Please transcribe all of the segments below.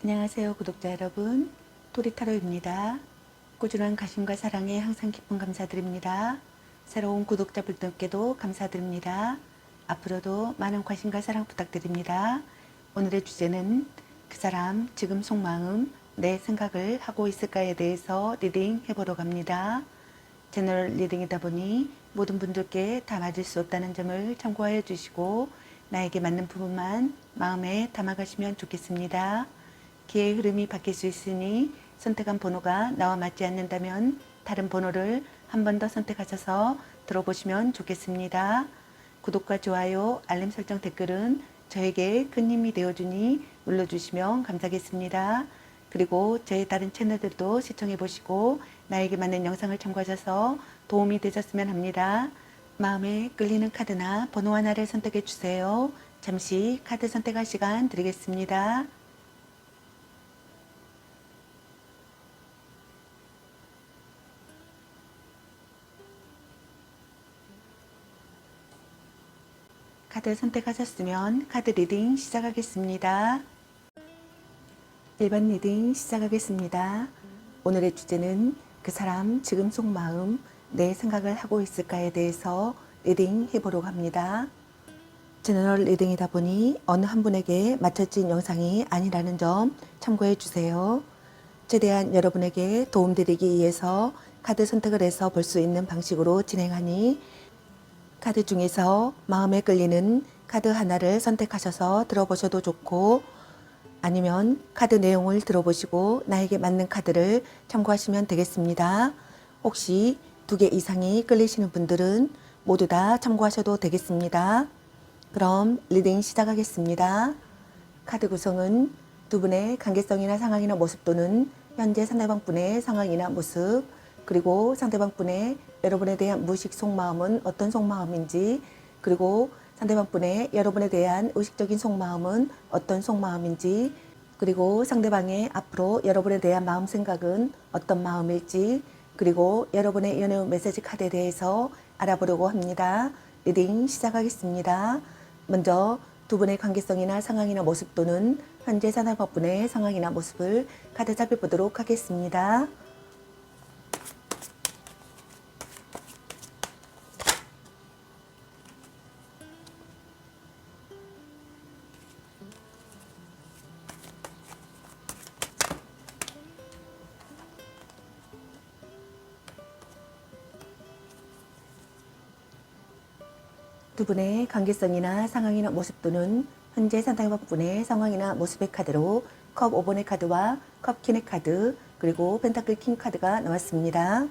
안녕하세요, 구독자 여러분. 도리타로입니다. 꾸준한 관심과 사랑에 항상 깊은 감사드립니다. 새로운 구독자분들께도 감사드립니다. 앞으로도 많은 관심과 사랑 부탁드립니다. 오늘의 주제는 그 사람 지금 속마음, 내 생각을 하고 있을까에 대해서 리딩 해보러 갑니다. 제너럴 리딩이다 보니 모든 분들께 다 맞을 수 없다는 점을 참고해 주시고 나에게 맞는 부분만 마음에 담아가시면 좋겠습니다. 기회의 흐름이 바뀔 수 있으니 선택한 번호가 나와 맞지 않는다면 다른 번호를 한 번 더 선택하셔서 들어보시면 좋겠습니다. 구독과 좋아요, 알림 설정, 댓글은 저에게 큰 힘이 되어주니 눌러주시면 감사하겠습니다. 그리고 저의 다른 채널들도 시청해 보시고 나에게 맞는 영상을 참고하셔서 도움이 되셨으면 합니다. 마음에 끌리는 카드나 번호 하나를 선택해 주세요. 잠시 카드 선택할 시간 드리겠습니다. 카드 선택하셨으면 카드 리딩 시작하겠습니다. 1번 리딩 시작하겠습니다. 오늘의 주제는 그 사람 지금 속마음, 내 생각을 하고 있을까에 대해서 리딩 해보려고 합니다. 제너럴 리딩이다 보니 어느 한 분에게 맞춰진 영상이 아니라는 점 참고해 주세요. 최대한 여러분에게 도움드리기 위해서 카드 선택을 해서 볼 수 있는 방식으로 진행하니 카드 중에서 마음에 끌리는 카드 하나를 선택하셔서 들어보셔도 좋고 아니면 카드 내용을 들어보시고 나에게 맞는 카드를 참고하시면 되겠습니다. 혹시 2개 이상이 끌리시는 분들은 모두 다 참고하셔도 되겠습니다. 그럼 리딩 시작하겠습니다. 카드 구성은 두 분의 관계성이나 상황이나 모습 또는 현재 상대방 분의 상황이나 모습 그리고 상대방 분의 여러분에 대한 무의식 속마음은 어떤 속마음인지 그리고 상대방 분의 여러분에 대한 의식적인 속마음은 어떤 속마음인지 그리고 상대방의 앞으로 여러분에 대한 마음 생각은 어떤 마음일지 그리고 여러분의 연애 메시지 카드에 대해서 알아보려고 합니다. 리딩 시작하겠습니다. 먼저 두 분의 관계성이나 상황이나 모습 또는 현재 상대방 분의 상황이나 모습을 카드 살펴보도록 하겠습니다. 두 분의 관계성이나 상황이나 모습 또는 현재 상대방 분의 상황이나 모습의 카드로 컵 5번의 카드와 컵 퀸의 카드 그리고 펜타클 킹 카드가 나왔습니다.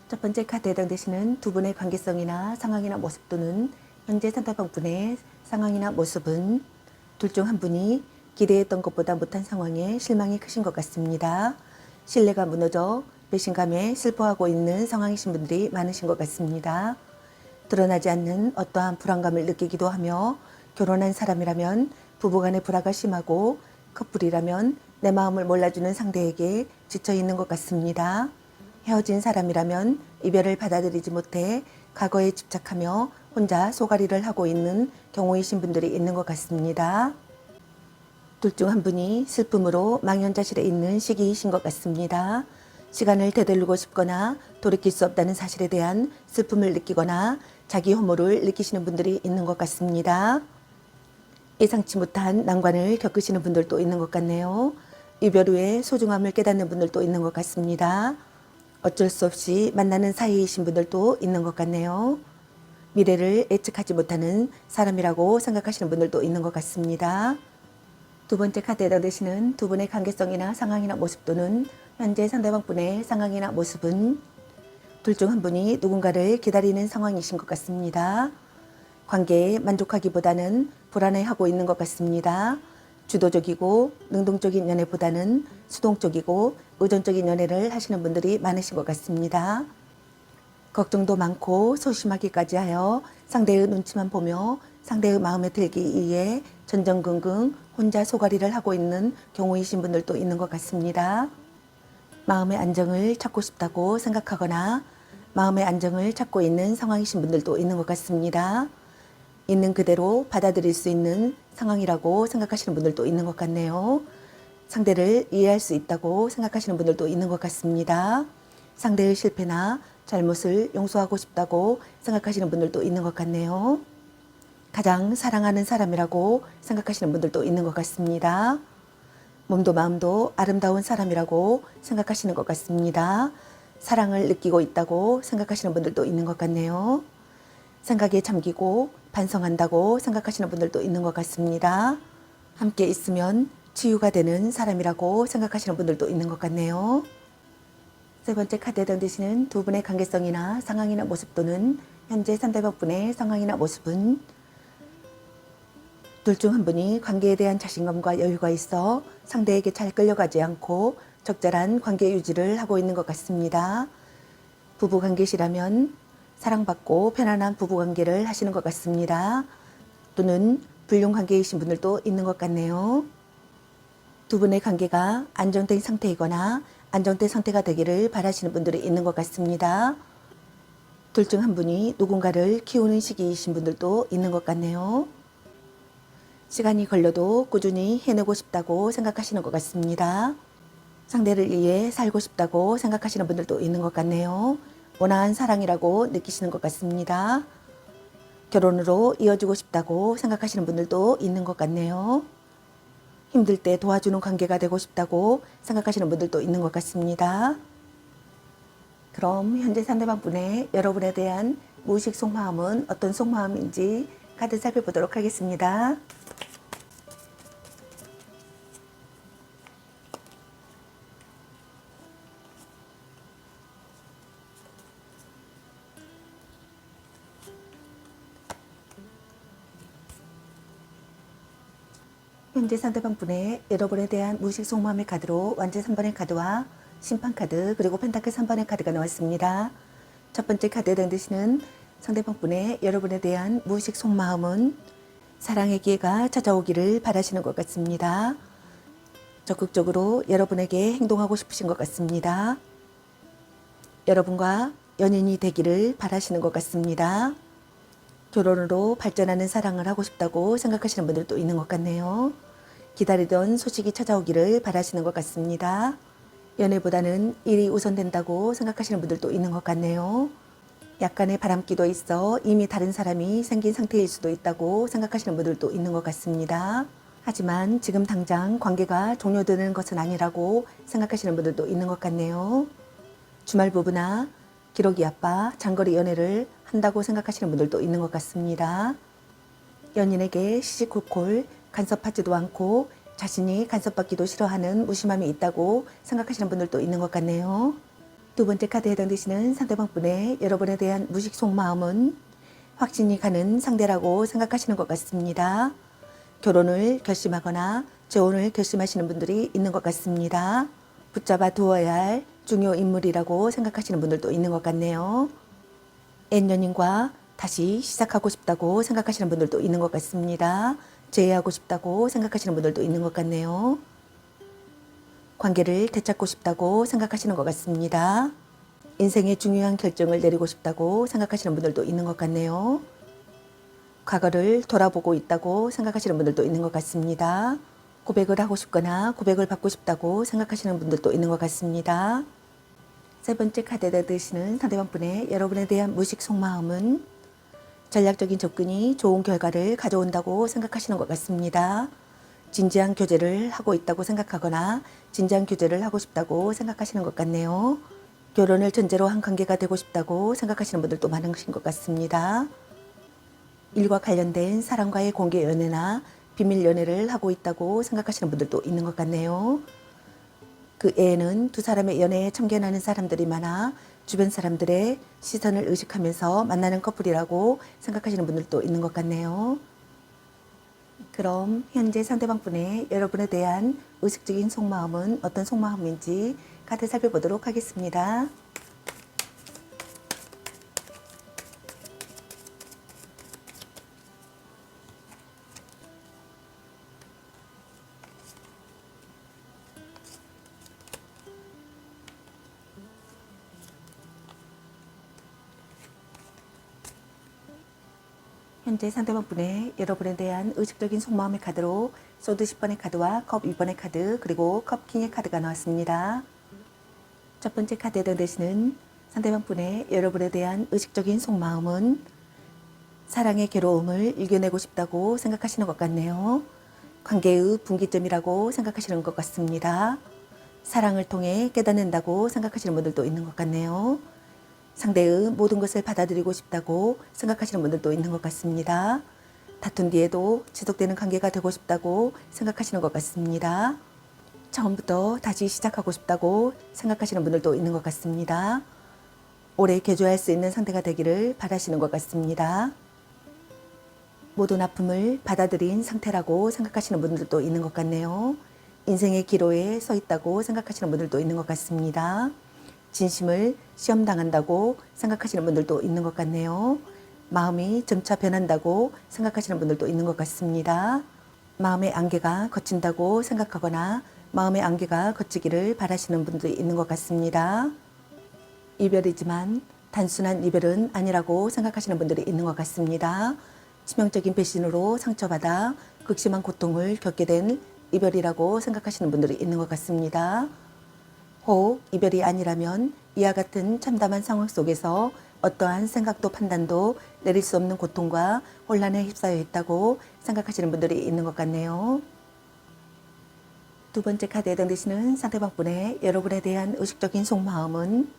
첫 번째 카드에 해당되시는 두 분의 관계성이나 상황이나 모습 또는 현재 상대방 분의 상황이나 모습은 둘 중 한 분이 기대했던 것보다 못한 상황에 실망이 크신 것 같습니다. 신뢰가 무너져 배신감에 슬퍼하고 있는 상황이신 분들이 많으신 것 같습니다. 드러나지 않는 어떠한 불안감을 느끼기도 하며 결혼한 사람이라면 부부간의 불화가 심하고 커플이라면 내 마음을 몰라주는 상대에게 지쳐있는 것 같습니다. 헤어진 사람이라면 이별을 받아들이지 못해 과거에 집착하며 혼자 소가리를 하고 있는 경우이신 분들이 있는 것 같습니다. 둘 중 한 분이 슬픔으로 망연자실해 있는 시기이신 것 같습니다. 시간을 되돌리고 싶거나 돌이킬 수 없다는 사실에 대한 슬픔을 느끼거나 자기 혐오를 느끼시는 분들이 있는 것 같습니다. 예상치 못한 난관을 겪으시는 분들도 있는 것 같네요. 이별 후에 소중함을 깨닫는 분들도 있는 것 같습니다. 어쩔 수 없이 만나는 사이이신 분들도 있는 것 같네요. 미래를 예측하지 못하는 사람이라고 생각하시는 분들도 있는 것 같습니다. 두 번째 카드에 해당되시는 두 분의 관계성이나 상황이나 모습 또는 현재 상대방 분의 상황이나 모습은 둘 중 한 분이 누군가를 기다리는 상황이신 것 같습니다. 관계에 만족하기보다는 불안해하고 있는 것 같습니다. 주도적이고 능동적인 연애보다는 수동적이고 의존적인 연애를 하시는 분들이 많으신 것 같습니다. 걱정도 많고 소심하기까지 하여 상대의 눈치만 보며 상대의 마음에 들기 위해 전전긍긍 혼자 소가리를 하고 있는 경우이신 분들도 있는 것 같습니다. 마음의 안정을 찾고 싶다고 생각하거나 마음의 안정을 찾고 있는 상황이신 분들도 있는 것 같습니다. 있는 그대로 받아들일 수 있는 상황이라고 생각하시는 분들도 있는 것 같네요. 상대를 이해할 수 있다고 생각하시는 분들도 있는 것 같습니다. 상대의 실패나 잘못을 용서하고 싶다고 생각하시는 분들도 있는 것 같네요. 가장 사랑하는 사람이라고 생각하시는 분들도 있는 것 같습니다. 몸도 마음도 아름다운 사람이라고 생각하시는 것 같습니다. 사랑을 느끼고 있다고 생각하시는 분들도 있는 것 같네요. 생각에 잠기고 반성한다고 생각하시는 분들도 있는 것 같습니다. 함께 있으면 치유가 되는 사람이라고 생각하시는 분들도 있는 것 같네요. 세 번째 카드에 던지시는 두 분의 관계성이나 상황이나 모습 또는 현재 상대방 분의 상황이나 모습은 둘 중 한 분이 관계에 대한 자신감과 여유가 있어 상대에게 잘 끌려가지 않고 적절한 관계 유지를 하고 있는 것 같습니다. 부부관계시라면 사랑받고 편안한 부부관계를 하시는 것 같습니다. 또는 불륜관계이신 분들도 있는 것 같네요. 두 분의 관계가 안정된 상태이거나 안정된 상태가 되기를 바라시는 분들이 있는 것 같습니다. 둘 중 한 분이 누군가를 키우는 시기이신 분들도 있는 것 같네요. 시간이 걸려도 꾸준히 해내고 싶다고 생각하시는 것 같습니다. 상대를 위해 살고 싶다고 생각하시는 분들도 있는 것 같네요. 온화한 사랑이라고 느끼시는 것 같습니다. 결혼으로 이어지고 싶다고 생각하시는 분들도 있는 것 같네요. 힘들 때 도와주는 관계가 되고 싶다고 생각하시는 분들도 있는 것 같습니다. 그럼 현재 상대방 분의 여러분에 대한 무의식 속마음은 어떤 속마음인지 카드 살펴보도록 하겠습니다. 현재 상대방 분의 여러분에 대한 무의식 속마음의 카드로 완전 3번의 카드와 심판 카드 그리고 펜타클 3번의 카드가 나왔습니다. 첫 번째 카드에 던지시는 상대방 분의 여러분에 대한 무의식 속마음은 사랑의 기회가 찾아오기를 바라시는 것 같습니다. 적극적으로 여러분에게 행동하고 싶으신 것 같습니다. 여러분과 연인이 되기를 바라시는 것 같습니다. 결혼으로 발전하는 사랑을 하고 싶다고 생각하시는 분들도 있는 것 같네요. 기다리던 소식이 찾아오기를 바라시는 것 같습니다. 연애보다는 일이 우선된다고 생각하시는 분들도 있는 것 같네요. 약간의 바람기도 있어 이미 다른 사람이 생긴 상태일 수도 있다고 생각하시는 분들도 있는 것 같습니다. 하지만 지금 당장 관계가 종료되는 것은 아니라고 생각하시는 분들도 있는 것 같네요. 주말 부부나 기러기 아빠, 장거리 연애를 한다고 생각하시는 분들도 있는 것 같습니다. 연인에게 시시콜콜 간섭하지도 않고 자신이 간섭받기도 싫어하는 무심함이 있다고 생각하시는 분들도 있는 것 같네요. 두 번째 카드에 해당되시는 상대방 분의 여러분에 대한 무의식 속마음은 확신이 가는 상대라고 생각하시는 것 같습니다. 결혼을 결심하거나 재혼을 결심하시는 분들이 있는 것 같습니다. 붙잡아 두어야 할 중요 인물이라고 생각하시는 분들도 있는 것 같네요. N년인과 다시 시작하고 싶다고 생각하시는 분들도 있는 것 같습니다. 재회하고 싶다고 생각하시는 분들도 있는 것 같네요. 관계를 되찾고 싶다고 생각하시는 것 같습니다. 인생의 중요한 결정을 내리고 싶다고 생각하시는 분들도 있는 것 같네요. 과거를 돌아보고 있다고 생각하시는 분들도 있는 것 같습니다. 고백을 하고 싶거나 고백을 받고 싶다고 생각하시는 분들도 있는 것 같습니다. 세 번째 카드에 드시는 상대방 분의 여러분에 대한 무의식 속마음은 전략적인 접근이 좋은 결과를 가져온다고 생각하시는 것 같습니다. 진지한 교제를 하고 있다고 생각하거나 진지한 교제를 하고 싶다고 생각하시는 것 같네요. 결혼을 전제로 한 관계가 되고 싶다고 생각하시는 분들도 많으신 것 같습니다. 일과 관련된 사람과의 공개 연애나 비밀 연애를 하고 있다고 생각하시는 분들도 있는 것 같네요. 그 애에는 두 사람의 연애에 참견하는 사람들이 많아 주변 사람들의 시선을 의식하면서 만나는 커플이라고 생각하시는 분들도 있는 것 같네요. 그럼 현재 상대방 분의 여러분에 대한 의식적인 속마음은 어떤 속마음인지 카드 살펴보도록 하겠습니다. 현재 상대방 분의 여러분에 대한 의식적인 속마음의 카드로 소드 10번의 카드와 컵 2번의 카드, 그리고 컵 킹의 카드가 나왔습니다. 첫 번째 카드에 해당되시는 상대방 분의 여러분에 대한 의식적인 속마음은 사랑의 괴로움을 이겨내고 싶다고 생각하시는 것 같네요. 관계의 분기점이라고 생각하시는 것 같습니다. 사랑을 통해 깨닫는다고 생각하시는 분들도 있는 것 같네요. 상대의 모든 것을 받아들이고 싶다고 생각하시는 분들도 있는 것 같습니다. 다툰 뒤에도 지속되는 관계가 되고 싶다고 생각하시는 것 같습니다. 처음부터 다시 시작하고 싶다고 생각하시는 분들도 있는 것 같습니다. 오래 교조할 수 있는 상대가 되기를 바라시는 것 같습니다. 모든 아픔을 받아들인 상태라고 생각하시는 분들도 있는 것 같네요. 인생의 기로에 서 있다고 생각하시는 분들도 있는 것 같습니다. 진심을 시험당한다고 생각하시는 분들도 있는 것 같네요. 마음이 점차 변한다고 생각하시는 분들도 있는 것 같습니다. 마음의 안개가 걷힌다고 생각하거나 마음의 안개가 걷히기를 바라시는 분들이 있는 것 같습니다. 이별이지만 단순한 이별은 아니라고 생각하시는 분들이 있는 것 같습니다. 치명적인 배신으로 상처받아 극심한 고통을 겪게 된 이별이라고 생각하시는 분들이 있는 것 같습니다. 혹 이별이 아니라면 이와 같은 참담한 상황 속에서 어떠한 생각도 판단도 내릴 수 없는 고통과 혼란에 휩싸여 있다고 생각하시는 분들이 있는 것 같네요. 두 번째 카드에 해당되시는 상대방 분의 여러분에 대한 의식적인 속마음은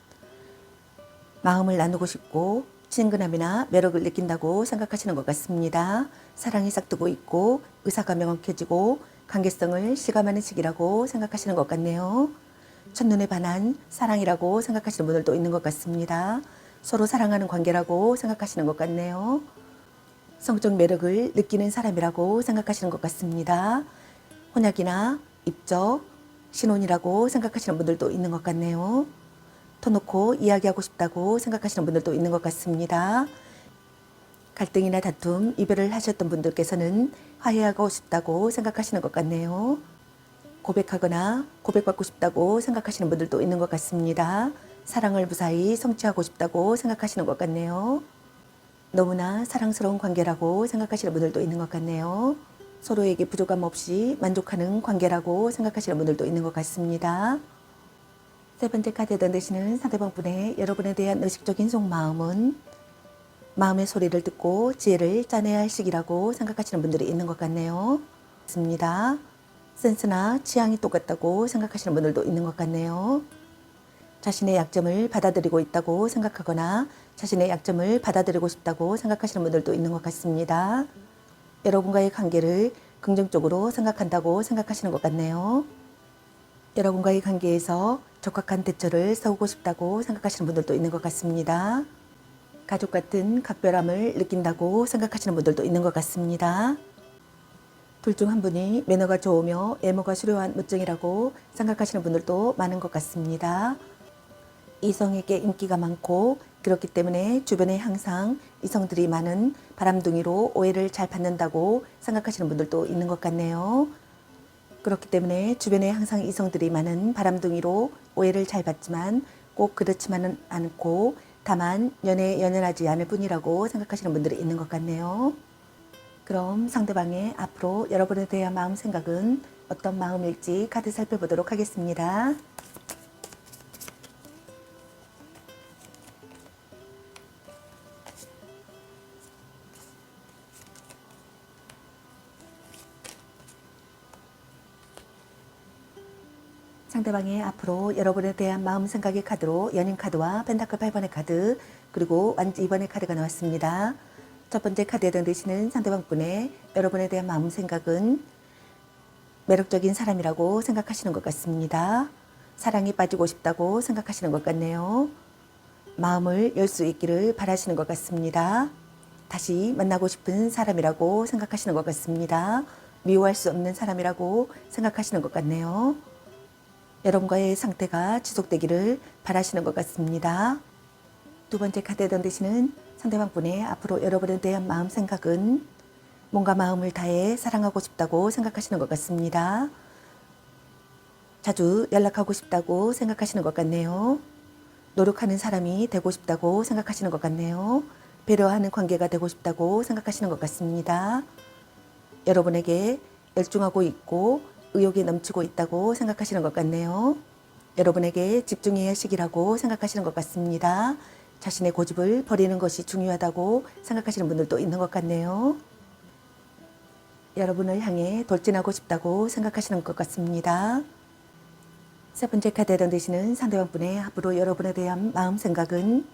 마음을 나누고 싶고 친근함이나 매력을 느낀다고 생각하시는 것 같습니다. 사랑이 싹트고 있고 의사가 명확해지고 관계성을 실감하는 시기라고 생각하시는 것 같네요. 첫눈에 반한 사랑이라고 생각하시는 분들도 있는 것 같습니다. 서로 사랑하는 관계라고 생각하시는 것 같네요. 성적 매력을 느끼는 사람이라고 생각하시는 것 같습니다. 혼약이나 입적, 신혼이라고 생각하시는 분들도 있는 것 같네요. 터놓고 이야기하고 싶다고 생각하시는 분들도 있는 것 같습니다. 갈등이나 다툼, 이별을 하셨던 분들께서는 화해하고 싶다고 생각하시는 것 같네요. 고백하거나 고백받고 싶다고 생각하시는 분들도 있는 것 같습니다. 사랑을 무사히 성취하고 싶다고 생각하시는 것 같네요. 너무나 사랑스러운 관계라고 생각하시는 분들도 있는 것 같네요. 서로에게 부족함 없이 만족하는 관계라고 생각하시는 분들도 있는 것 같습니다. 세 번째 카드에 해당되시는 상대방 분의 여러분에 대한 의식적인 속마음은 마음의 소리를 듣고 지혜를 짜내야 할 시기라고 생각하시는 분들이 있는 것 같네요. 맞습니다. 센스나 취향이 똑같다고 생각하시는 분들도 있는 것 같네요. 자신의 약점을 받아들이고 있다고 생각하거나 자신의 약점을 받아들이고 싶다고 생각하시는 분들도 있는 것 같습니다. 여러분과의 관계를 긍정적으로 생각한다고 생각하시는 것 같네요. 여러분과의 관계에서 적합한 대처를 세우고 싶다고 생각하시는 분들도 있는 것 같습니다. 가족 같은 각별함을 느낀다고 생각하시는 분들도 있는 것 같습니다. 둘 중 한 분이 매너가 좋으며 외모가 수려한 멋쟁이라고 생각하시는 분들도 많은 것 같습니다. 이성에게 인기가 많고 그렇기 때문에 주변에 항상 이성들이 많은 바람둥이로 오해를 잘 받는다고 생각하시는 분들도 있는 것 같네요. 그렇기 때문에 주변에 항상 이성들이 많은 바람둥이로 오해를 잘 받지만 꼭 그렇지만은 않고 다만 연연하지 않을 뿐이라고 생각하시는 분들이 있는 것 같네요. 그럼 상대방의 앞으로 여러분에 대한 마음 생각은 어떤 마음일지 카드 살펴보도록 하겠습니다. 상대방의 앞으로 여러분에 대한 마음 생각의 카드로 연인 카드와 펜타클 8번의 카드 그리고 완지 2번의 카드가 나왔습니다. 첫 번째 카드에 해당되시는 상대방 분의 여러분에 대한 마음 생각은 매력적인 사람이라고 생각하시는 것 같습니다. 사랑에 빠지고 싶다고 생각하시는 것 같네요. 마음을 열 수 있기를 바라시는 것 같습니다. 다시 만나고 싶은 사람이라고 생각하시는 것 같습니다. 미워할 수 없는 사람이라고 생각하시는 것 같네요. 여러분과의 상태가 지속되기를 바라시는 것 같습니다. 두 번째 카드에 해당되시는 상대방 분의 앞으로 여러분에 대한 마음 생각은 뭔가 마음을 다해 사랑하고 싶다고 생각하시는 것 같습니다. 자주 연락하고 싶다고 생각하시는 것 같네요. 노력하는 사람이 되고 싶다고 생각하시는 것 같네요. 배려하는 관계가 되고 싶다고 생각하시는 것 같습니다. 여러분에게 열중하고 있고 의욕이 넘치고 있다고 생각하시는 것 같네요. 여러분에게 집중해야 할 시기라고 생각하시는 것 같습니다. 자신의 고집을 버리는 것이 중요하다고 생각하시는 분들도 있는 것 같네요. 여러분을 향해 돌진하고 싶다고 생각하시는 것 같습니다. 세 번째 카드에 던지시는 상대방분의 앞으로 여러분에 대한 마음 생각은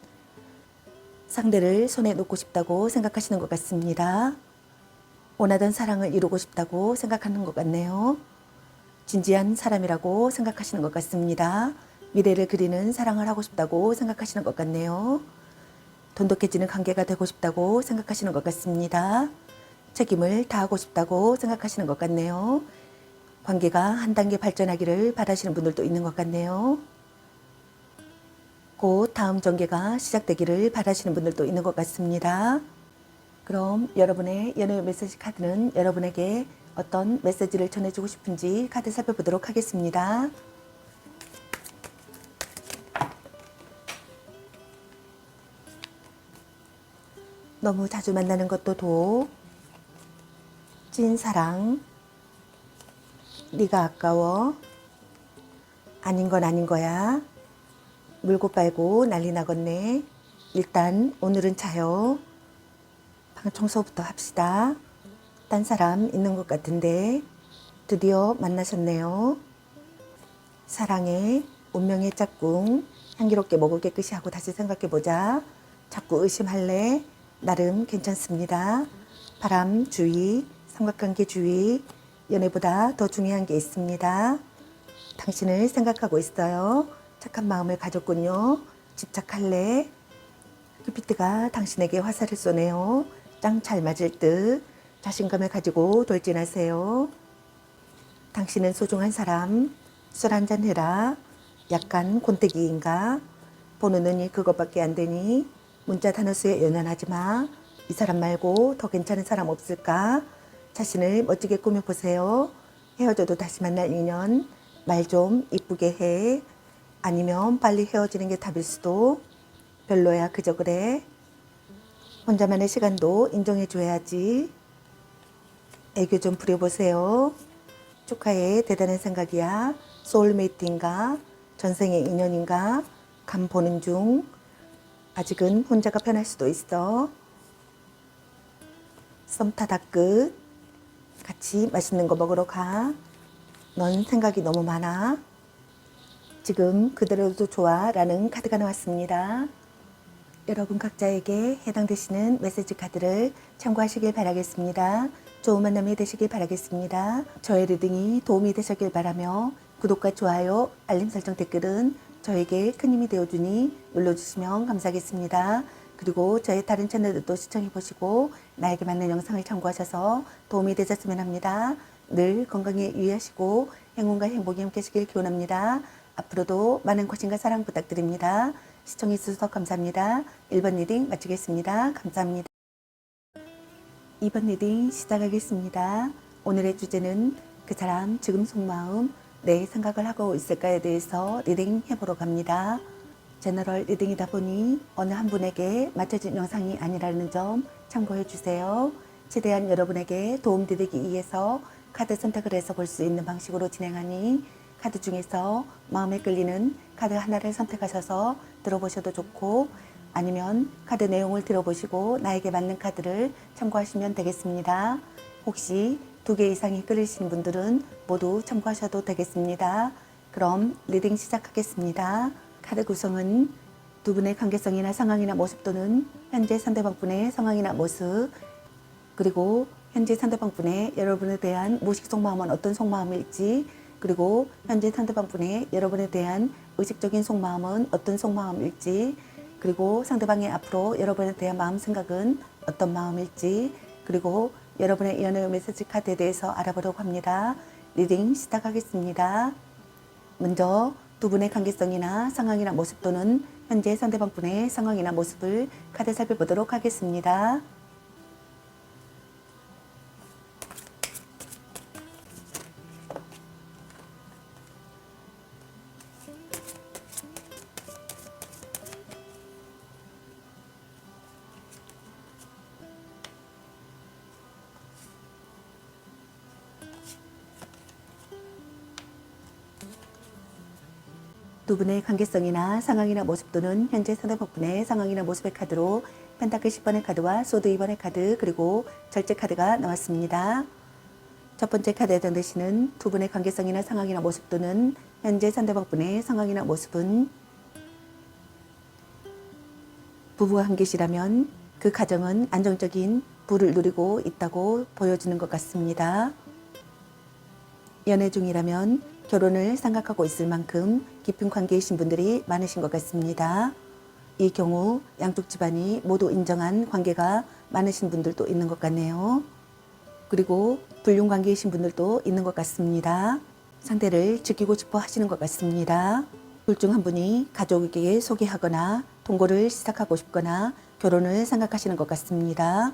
상대를 손에 놓고 싶다고 생각하시는 것 같습니다. 원하던 사랑을 이루고 싶다고 생각하는 것 같네요. 진지한 사람이라고 생각하시는 것 같습니다. 미래를 그리는 사랑을 하고 싶다고 생각하시는 것 같네요. 돈독해지는 관계가 되고 싶다고 생각하시는 것 같습니다. 책임을 다하고 싶다고 생각하시는 것 같네요. 관계가 한 단계 발전하기를 바라시는 분들도 있는 것 같네요. 곧 다음 전개가 시작되기를 바라시는 분들도 있는 것 같습니다. 그럼 여러분의 연애 메시지 카드는 여러분에게 어떤 메시지를 전해주고 싶은지 카드 살펴보도록 하겠습니다. 너무 자주 만나는 것도 도, 찐사랑, 네가 아까워, 아닌 건 아닌 거야, 물고 빨고 난리 나겠네, 일단 오늘은 자요, 방 청소부터 합시다, 딴 사람 있는 것 같은데 드디어 만나셨네요. 사랑해, 운명의 짝꿍, 향기롭게 먹을 깨끗이 하고 다시 생각해보자. 자꾸 의심할래? 나름 괜찮습니다. 바람 주의, 삼각관계 주의, 연애보다 더 중요한 게 있습니다. 당신을 생각하고 있어요. 착한 마음을 가졌군요. 집착할래? 큐피트가 당신에게 화살을 쏘네요. 짱 잘 맞을 듯 자신감을 가지고 돌진하세요. 당신은 소중한 사람, 술 한잔 해라. 약간 곤태기인가? 보는 눈이 그것밖에 안 되니 문자 단어수에 연연하지 마. 이 사람 말고 더 괜찮은 사람 없을까? 자신을 멋지게 꾸며보세요. 헤어져도 다시 만날 인연, 말 좀 이쁘게 해. 아니면 빨리 헤어지는 게 답일 수도. 별로야 그저 그래. 혼자만의 시간도 인정해줘야지. 애교 좀 부려보세요. 축하해, 대단한 생각이야. 소울메이트인가? 전생의 인연인가? 감 보는 중. 아직은 혼자가 편할 수도 있어. 썸 타다 끝. 같이 맛있는 거 먹으러 가. 넌 생각이 너무 많아. 지금 그대로도 좋아 라는 카드가 나왔습니다. 여러분 각자에게 해당되시는 메시지 카드를 참고하시길 바라겠습니다. 좋은 만남이 되시길 바라겠습니다. 저의 리딩이 도움이 되셨길 바라며 구독과 좋아요, 알림 설정 댓글은 저에게 큰 힘이 되어주니 눌러주시면 감사하겠습니다. 그리고 저의 다른 채널들도 시청해보시고 나에게 맞는 영상을 참고하셔서 도움이 되셨으면 합니다. 늘 건강에 유의하시고 행운과 행복이 함께 하시길 기원합니다. 앞으로도 많은 관심과 사랑 부탁드립니다. 시청해주셔서 감사합니다. 1번 리딩 마치겠습니다. 감사합니다. 2번 리딩 시작하겠습니다. 오늘의 주제는 그 사람 지금 속마음 내 생각을 하고 있을까에 대해서 리딩 해보러 갑니다. 제너럴 리딩이다 보니 어느 한 분에게 맞춰진 영상이 아니라는 점 참고해 주세요. 최대한 여러분에게 도움드리기 위해서 카드 선택을 해서 볼 수 있는 방식으로 진행하니 카드 중에서 마음에 끌리는 카드 하나를 선택하셔서 들어보셔도 좋고 아니면 카드 내용을 들어보시고 나에게 맞는 카드를 참고하시면 되겠습니다. 혹시 2개 이상이 끌리시는 분들은 모두 참고하셔도 되겠습니다. 그럼 리딩 시작하겠습니다. 카드 구성은 두 분의 관계성이나 상황이나 모습 또는 현재 상대방분의 상황이나 모습 그리고 현재 상대방분의 여러분에 대한 무의식 속마음은 어떤 속마음일지 그리고 현재 상대방분의 여러분에 대한 의식적인 속마음은 어떤 속마음일지 그리고 상대방의 앞으로 여러분에 대한 마음 생각은 어떤 마음일지 그리고 여러분의 연애 메시지 카드에 대해서 알아보려고 합니다. 리딩 시작하겠습니다. 먼저 두 분의 관계성이나 상황이나 모습 또는 현재 상대방분의 상황이나 모습을 카드 살펴보도록 하겠습니다. 두 분의 관계성이나 상황이나 모습 또는 현재 상대방분의 상황이나 모습의 카드로 펜타클 10번의 카드와 소드 2번의 카드 그리고 절제 카드가 나왔습니다. 첫 번째 카드에 해당되시는 두 분의 관계성이나 상황이나 모습 또는 현재 상대방분의 상황이나 모습은 부부가 한 계시라면 그 가정은 안정적인 부를 누리고 있다고 보여주는 것 같습니다. 연애 중이라면 결혼을 생각하고 있을 만큼 깊은 관계이신 분들이 많으신 것 같습니다. 이 경우 양쪽 집안이 모두 인정한 관계가 많으신 분들도 있는 것 같네요. 그리고 불륜 관계이신 분들도 있는 것 같습니다. 상대를 지키고 싶어 하시는 것 같습니다. 둘 중 한 분이 가족에게 소개하거나 동거를 시작하고 싶거나 결혼을 생각하시는 것 같습니다.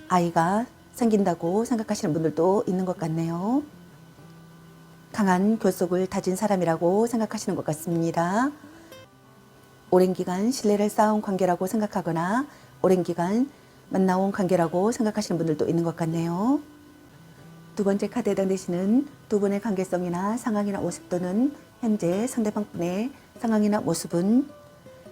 아이가 생긴다고 생각하시는 분들도 있는 것 같네요. 강한 결속을 다진 사람이라고 생각하시는 것 같습니다. 오랜 기간 신뢰를 쌓아온 관계라고 생각하거나 오랜 기간 만나온 관계라고 생각하시는 분들도 있는 것 같네요. 두 번째 카드에 해당되시는 두 분의 관계성이나 상황이나 모습 또는 현재 상대방분의 상황이나 모습은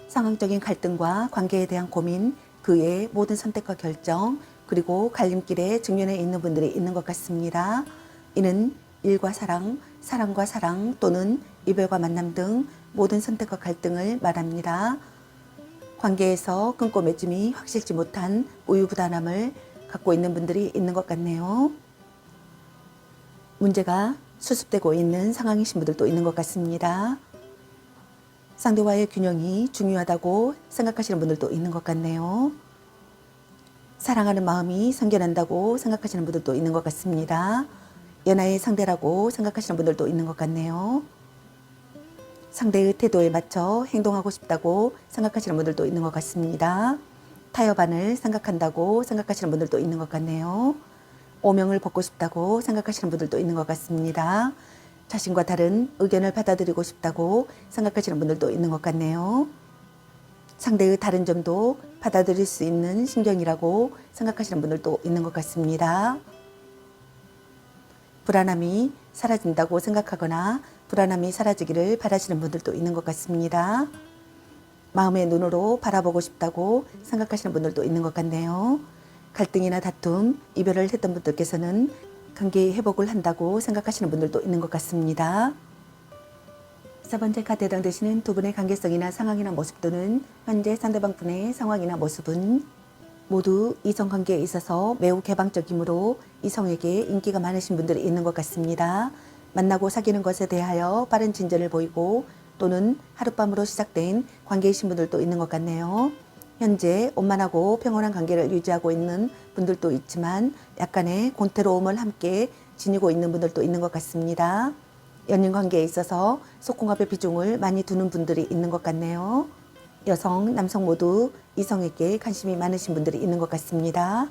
상황적인 갈등과 관계에 대한 고민, 그의 모든 선택과 결정, 그리고 갈림길에 직면해 있는 분들이 있는 것 같습니다. 이는 일과 사랑, 사랑과 사랑 또는 이별과 만남 등 모든 선택과 갈등을 말합니다. 관계에서 끊고 맺음이 확실치 못한 우유부단함을 갖고 있는 분들이 있는 것 같네요. 문제가 수습되고 있는 상황이신 분들도 있는 것 같습니다. 상대와의 균형이 중요하다고 생각하시는 분들도 있는 것 같네요. 사랑하는 마음이 생겨난다고 생각하시는 분들도 있는 것 같습니다. 연하의 상대라고 생각하시는 분들도 있는 것 같네요. 상대의 태도에 맞춰 행동하고 싶다고 생각하시는 분들도 있는 것 같습니다. 타협안을 생각한다고 생각하시는 분들도 있는 것 같네요. 오명을 벗고 싶다고 생각하시는 분들도 있는 것 같습니다. 자신과 다른 의견을 받아들이고 싶다고 생각하시는 분들도 있는 것 같네요. 상대의 다른 점도 받아들일 수 있는 신경이라고 생각하시는 분들도 있는 것 같습니다. 불안함이 사라진다고 생각하거나 불안함이 사라지기를 바라시는 분들도 있는 것 같습니다. 마음의 눈으로 바라보고 싶다고 생각하시는 분들도 있는 것 같네요. 갈등이나 다툼, 이별을 했던 분들께서는 관계 회복을 한다고 생각하시는 분들도 있는 것 같습니다. 세 번째 카드에 해당되시는 두 분의 관계성이나 상황이나 모습 또는 현재 상대방분의 상황이나 모습은 모두 이성관계에 있어서 매우 개방적이므로 이성에게 인기가 많으신 분들이 있는 것 같습니다. 만나고 사귀는 것에 대하여 빠른 진전을 보이고 또는 하룻밤으로 시작된 관계이신 분들도 있는 것 같네요. 현재 원만하고 평온한 관계를 유지하고 있는 분들도 있지만 약간의 권태로움을 함께 지니고 있는 분들도 있는 것 같습니다. 연인 관계에 있어서 속궁합의 비중을 많이 두는 분들이 있는 것 같네요. 여성, 남성 모두 이성에게 관심이 많으신 분들이 있는 것 같습니다.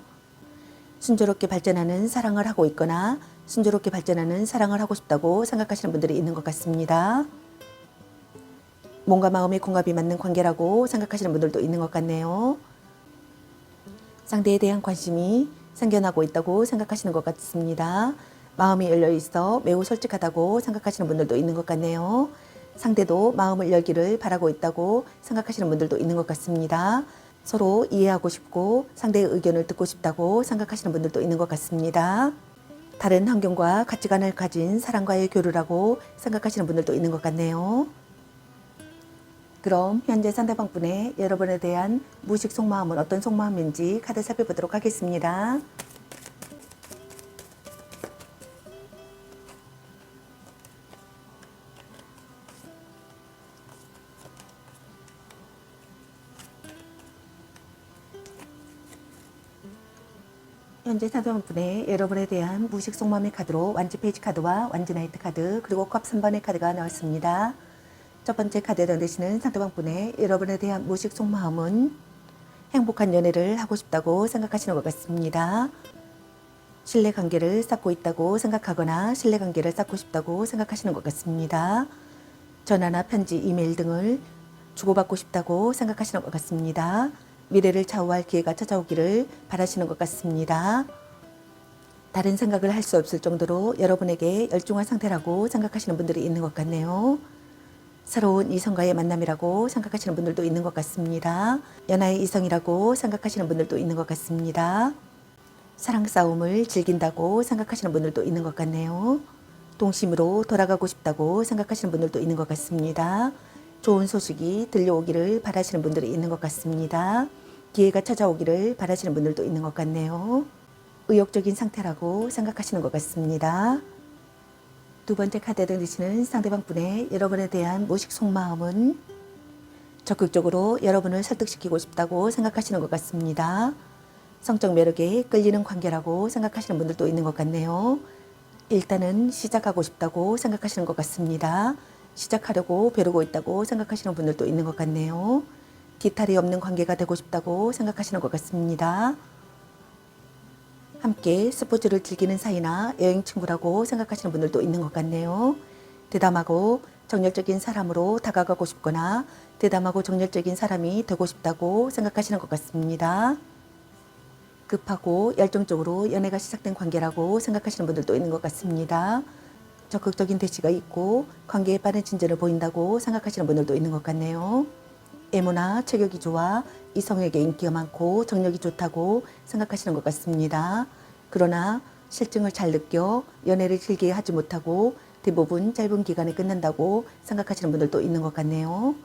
순조롭게 발전하는 사랑을 하고 있거나 순조롭게 발전하는 사랑을 하고 싶다고 생각하시는 분들이 있는 것 같습니다. 몸과 마음의 궁합이 맞는 관계라고 생각하시는 분들도 있는 것 같네요. 상대에 대한 관심이 생겨나고 있다고 생각하시는 것 같습니다. 마음이 열려 있어 매우 솔직하다고 생각하시는 분들도 있는 것 같네요. 상대도 마음을 열기를 바라고 있다고 생각하시는 분들도 있는 것 같습니다. 서로 이해하고 싶고 상대의 의견을 듣고 싶다고 생각하시는 분들도 있는 것 같습니다. 다른 환경과 가치관을 가진 사람과의 교류라고 생각하시는 분들도 있는 것 같네요. 그럼 현재 상대방분의 여러분에 대한 무의식 속마음은 어떤 속마음인지 카드 살펴보도록 하겠습니다. 현재 상대방분의 여러분에 대한 무의식 속마음의 카드로 완지 페이지 카드와 완지 나이트 카드 그리고 컵 3번의 카드가 나왔습니다. 첫 번째 카드에 해당되시는 상대방분의 여러분에 대한 무의식 속마음은 행복한 연애를 하고 싶다고 생각하시는 것 같습니다. 신뢰관계를 쌓고 있다고 생각하거나 신뢰관계를 쌓고 싶다고 생각하시는 것 같습니다. 전화나 편지, 이메일 등을 주고받고 싶다고 생각하시는 것 같습니다. 미래를 좌우할 기회가 찾아오기를 바라시는 것 같습니다. 다른 생각을 할 수 없을 정도로 여러분에게 열중한 상태라고 생각하시는 분들이 있는 것 같네요. 새로운 이성과의 만남이라고 생각하시는 분들도 있는 것 같습니다. 연하의 이성이라고 생각하시는 분들도 있는 것 같습니다. 사랑 싸움을 즐긴다고 생각하시는 분들도 있는 것 같네요. 동심으로 돌아가고 싶다고 생각하시는 분들도 있는 것 같습니다. 좋은 소식이 들려오기를 바라시는 분들이 있는 것 같습니다. 기회가 찾아오기를 바라시는 분들도 있는 것 같네요. 의욕적인 상태라고 생각하시는 것 같습니다. 두 번째 카드에 드시는 상대방 분의 여러분에 대한 무식 속마음은 적극적으로 여러분을 설득시키고 싶다고 생각하시는 것 같습니다. 성적 매력에 끌리는 관계라고 생각하시는 분들도 있는 것 같네요. 일단은 시작하고 싶다고 생각하시는 것 같습니다. 시작하려고 벼르고 있다고 생각하시는 분들도 있는 것 같네요. 뒤탈이 없는 관계가 되고 싶다고 생각하시는 것 같습니다. 함께 스포츠를 즐기는 사이나 여행 친구라고 생각하시는 분들도 있는 것 같네요. 대담하고 정열적인 사람으로 다가가고 싶거나 대담하고 정열적인 사람이 되고 싶다고 생각하시는 것 같습니다. 급하고 열정적으로 연애가 시작된 관계라고 생각하시는 분들도 있는 것 같습니다. 적극적인 대시가 있고 관계에 빠른 진전을 보인다고 생각하시는 분들도 있는 것 같네요. 애모나 체격이 좋아 이성에게 인기가 많고 정력이 좋다고 생각하시는 것 같습니다. 그러나 실증을 잘 느껴 연애를 길게 하지 못하고 대부분 짧은 기간에 끝난다고 생각하시는 분들도 있는 것 같네요.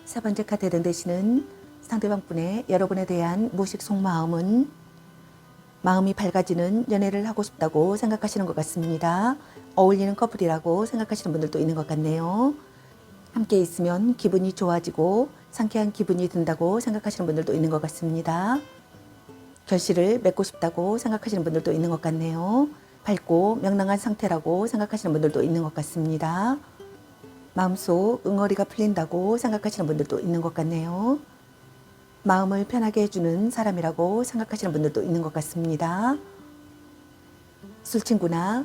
세 번째 카드에 던지시는 상대방 분의 여러분에 대한 무식 속마음은 마음이 밝아지는 연애를 하고 싶다고 생각하시는 것 같습니다. 어울리는 커플이라고 생각하시는 분들도 있는 것 같네요. 함께 있으면 기분이 좋아지고 상쾌한 기분이 든다고 생각하시는 분들도 있는 것 같습니다. 결실을 맺고 싶다고 생각하시는 분들도 있는 것 같네요. 밝고 명랑한 상태라고 생각하시는 분들도 있는 것 같습니다. 마음속 응어리가 풀린다고 생각하시는 분들도 있는 것 같네요. 마음을 편하게 해주는 사람이라고 생각하시는 분들도 있는 것 같습니다. 술친구나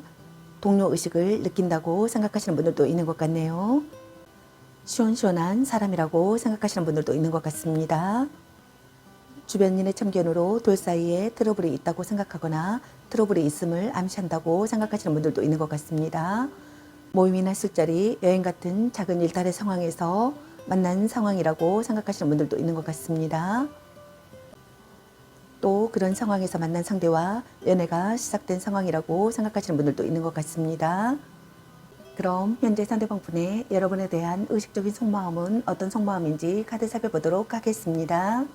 동료 의식을 느낀다고 생각하시는 분들도 있는 것 같네요. 시원시원한 사람이라고 생각하시는 분들도 있는 것 같습니다. 주변인의 참견으로 둘 사이에 트러블이 있다고 생각하거나 트러블이 있음을 암시한다고 생각하시는 분들도 있는 것 같습니다. 모임이나 술자리, 여행 같은 작은 일탈의 상황에서 만난 상황이라고 생각하시는 분들도 있는 것 같습니다. 또 그런 상황에서 만난 상대와 연애가 시작된 상황이라고 생각하시는 분들도 있는 것 같습니다. 그럼 현재 상대방 분의 여러분에 대한 의식적인 속마음은 어떤 속마음인지 카드 살펴보도록 하겠습니다.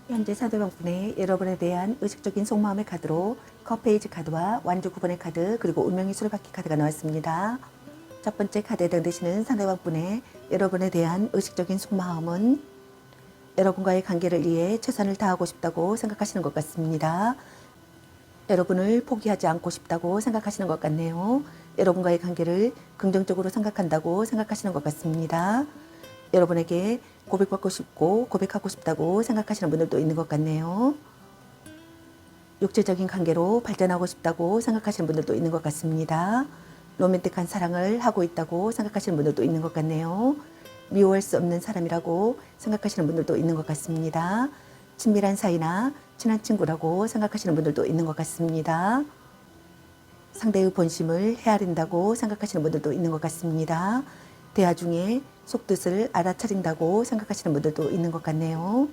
현재 상대방 분의 여러분에 대한 의식적인 속마음의 카드로 컵페이지 카드와 완주 9번의 카드 그리고 운명의 수레바퀴 카드가 나왔습니다. 첫 번째 카드에 던지시는 상대방 분의 여러분에 대한 의식적인 속마음은 여러분과의 관계를 위해 최선을 다하고 싶다고 생각하시는 것 같습니다. 여러분을 포기하지 않고 싶다고 생각하시는 것 같네요. 여러분과의 관계를 긍정적으로 생각한다고 생각하시는 것 같습니다. 여러분에게 고백받고 싶고 고백하고 싶다고 생각하시는 분들도 있는 것 같네요. 육체적인 관계로 발전하고 싶다고 생각하시는 분들도 있는 것 같습니다. 로맨틱한 사랑을 하고 있다고 생각하시는 분들도 있는 것 같네요. 미워할 수 없는 사람이라고 생각하시는 분들도 있는 것 같습니다. 친밀한 사이나 친한 친구라고 생각하시는 분들도 있는 것 같습니다. 상대의 본심을 헤아린다고 생각하시는 분들도 있는 것 같습니다. 대화 중에 속뜻을 알아차린다고 생각하시는 분들도 있는 것 같네요.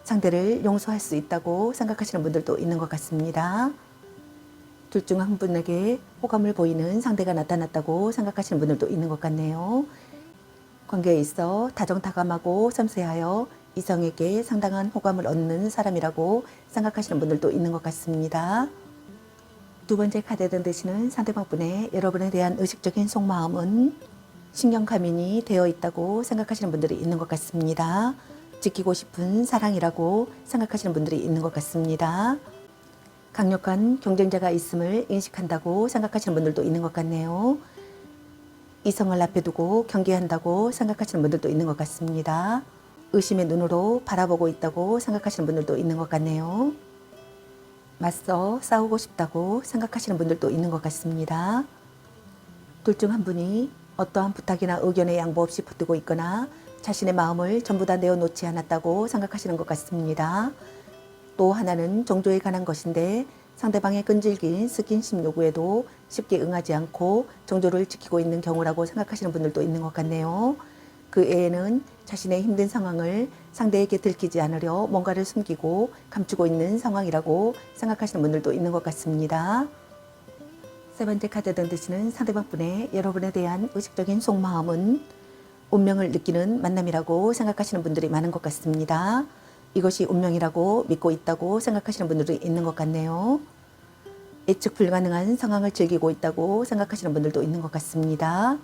상대를 용서할 수 있다고 생각하시는 분들도 있는 것 같습니다. 둘 중 한 분에게 호감을 보이는 상대가 나타났다고 생각하시는 분들도 있는 것 같네요. 관계에 있어 다정다감하고 섬세하여 이성에게 상당한 호감을 얻는 사람이라고 생각하시는 분들도 있는 것 같습니다. 두 번째 카드에 던지시는 상대방분의 여러분에 대한 의식적인 속마음은 신경가민이 되어 있다고 생각하시는 분들이 있는 것 같습니다. 지키고 싶은 사랑이라고 생각하시는 분들이 있는 것 같습니다. 강력한 경쟁자가 있음을 인식한다고 생각하시는 분들도 있는 것 같네요. 이성을 앞에 두고 경계한다고 생각하시는 분들도 있는 것 같습니다. 의심의 눈으로 바라보고 있다고 생각하시는 분들도 있는 것 같네요. 맞서 싸우고 싶다고 생각하시는 분들도 있는 것 같습니다. 둘 중 한 분이 어떠한 부탁이나 의견에 양보 없이 붙들고 있거나 자신의 마음을 전부 다 내어놓지 않았다고 생각하시는 것 같습니다. 또 하나는 정조에 관한 것인데 상대방의 끈질긴 스킨십 요구에도 쉽게 응하지 않고 정조를 지키고 있는 경우라고 생각하시는 분들도 있는 것 같네요. 그 애에는 자신의 힘든 상황을 상대에게 들키지 않으려 뭔가를 숨기고 감추고 있는 상황이라고 생각하시는 분들도 있는 것 같습니다. 세 번째 카드 던지시는 상대방분의 여러분에 대한 의식적인 속마음은 운명을 느끼는 만남이라고 생각하시는 분들이 많은 것 같습니다. 이것이 운명이라고 믿고 있다고 생각하시는 분들이 있는 것 같네요. 예측 불가능한 상황을 즐기고 있다고 생각하시는 분들도 있는 것 같습니다.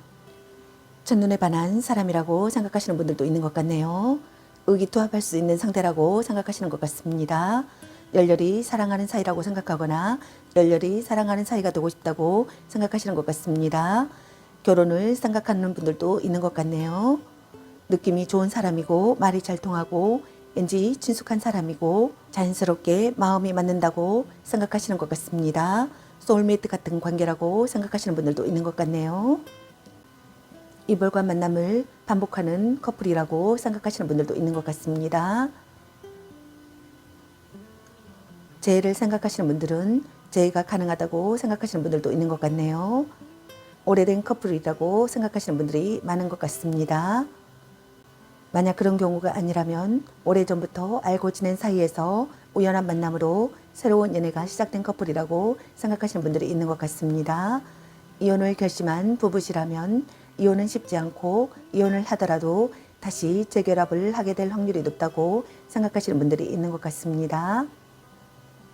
첫눈에 반한 사람이라고 생각하시는 분들도 있는 것 같네요. 의기투합할 수 있는 상대라고 생각하시는 것 같습니다. 열렬히 사랑하는 사이라고 생각하거나 열렬히 사랑하는 사이가 되고 싶다고 생각하시는 것 같습니다. 결혼을 생각하는 분들도 있는 것 같네요. 느낌이 좋은 사람이고 말이 잘 통하고 왠지 친숙한 사람이고 자연스럽게 마음이 맞는다고 생각하시는 것 같습니다. 소울메이트 같은 관계라고 생각하시는 분들도 있는 것 같네요. 이별과 만남을 반복하는 커플이라고 생각하시는 분들도 있는 것 같습니다. 재해를 생각하시는 분들은 재해가 가능하다고 생각하시는 분들도 있는 것 같네요. 오래된 커플이라고 생각하시는 분들이 많은 것 같습니다. 만약 그런 경우가 아니라면 오래전부터 알고 지낸 사이에서 우연한 만남으로 새로운 연애가 시작된 커플이라고 생각하시는 분들이 있는 것 같습니다. 이혼을 결심한 부부시라면 이혼은 쉽지 않고 이혼을 하더라도 다시 재결합을 하게 될 확률이 높다고 생각하시는 분들이 있는 것 같습니다.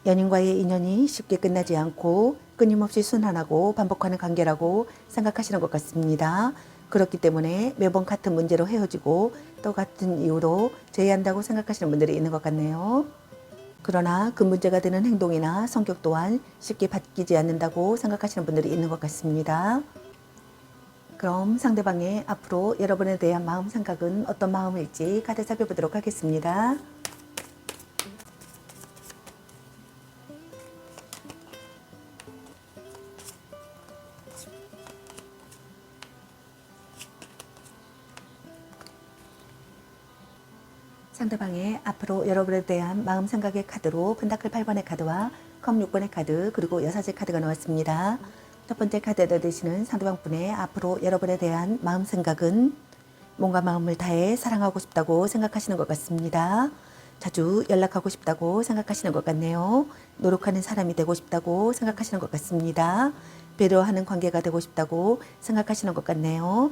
연인과의 인연이 쉽게 끝나지 않고 끊임없이 순환하고 반복하는 관계라고 생각하시는 것 같습니다. 그렇기 때문에 매번 같은 문제로 헤어지고 또 같은 이유로 재회한다고 생각하시는 분들이 있는 것 같네요. 그러나 그 문제가 되는 행동이나 성격 또한 쉽게 바뀌지 않는다고 생각하시는 분들이 있는 것 같습니다. 그럼 상대방의 앞으로 여러분에 대한 마음 생각은 어떤 마음일지 카드 살펴보도록 하겠습니다. 상대방의 앞으로 여러분에 대한 마음 생각의 카드로 펜타클 8번의 카드와 컵 6번의 카드 그리고 여사제 카드가 나왔습니다. 첫 번째 카드에다 대시는 상대방분의 앞으로 여러분에 대한 마음 생각은 뭔가 마음을 다해 사랑하고 싶다고 생각하시는 것 같습니다. 자주 연락하고 싶다고 생각하시는 것 같네요. 노력하는 사람이 되고 싶다고 생각하시는 것 같습니다. 배려하는 관계가 되고 싶다고 생각하시는 것 같네요.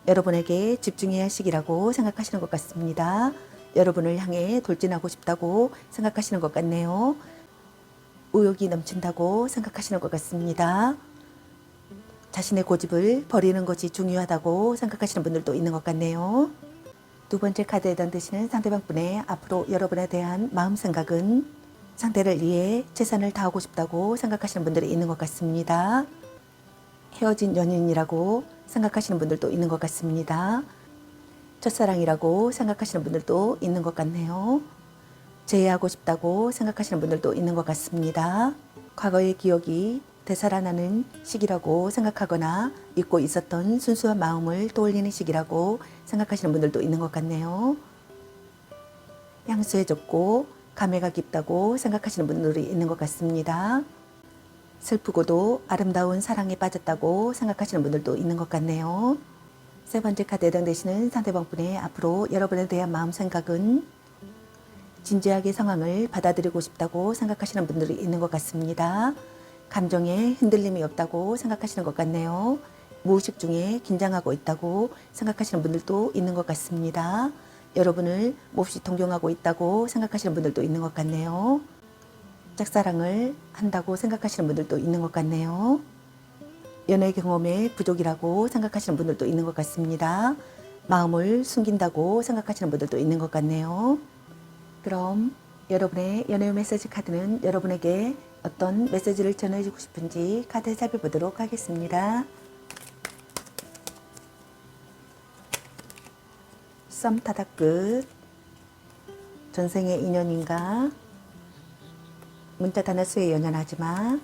여러분에게 집중해야 할 시기라고 생각하시는 것 같습니다. 여러분을 향해 돌진하고 싶다고 생각하시는 것 같네요. 의욕이 넘친다고 생각하시는 것 같습니다. 자신의 고집을 버리는 것이 중요하다고 생각하시는 분들도 있는 것 같네요. 두 번째 카드에 던지시는 상대방분의 앞으로 여러분에 대한 마음 생각은 상대를 위해 최선을 다하고 싶다고 생각하시는 분들이 있는 것 같습니다. 헤어진 연인이라고 생각하시는 분들도 있는 것 같습니다. 첫사랑이라고 생각하시는 분들도 있는 것 같네요. 재회하고 싶다고 생각하시는 분들도 있는 것 같습니다. 과거의 기억이 되살아나는 시기라고 생각하거나 잊고 있었던 순수한 마음을 떠올리는 시기라고 생각하시는 분들도 있는 것 같네요. 향수해졌고 감회가 깊다고 생각하시는 분들이 있는 것 같습니다. 슬프고도 아름다운 사랑에 빠졌다고 생각하시는 분들도 있는 것 같네요. 세 번째 카드에 해당되시는 상대방분의 앞으로 여러분에 대한 마음 생각은 진지하게 상황을 받아들이고 싶다고 생각하시는 분들이 있는 것 같습니다. 감정에 흔들림이 없다고 생각하시는 것 같네요. 무의식 중에 긴장하고 있다고 생각하시는 분들도 있는 것 같습니다. 여러분을 몹시 동경하고 있다고 생각하시는 분들도 있는 것 같네요. 짝사랑을 한다고 생각하시는 분들도 있는 것 같네요. 연애 경험의 부족이라고 생각하시는 분들도 있는 것 같습니다. 마음을 숨긴다고 생각하시는 분들도 있는 것 같네요. 그럼 여러분의 연애 메시지 카드는 여러분에게 어떤 메시지를 전해주고 싶은지 카드 살펴보도록 하겠습니다. 썸 타다 끝. 전생의 인연인가? 문자 단어 수에 연연하지 마.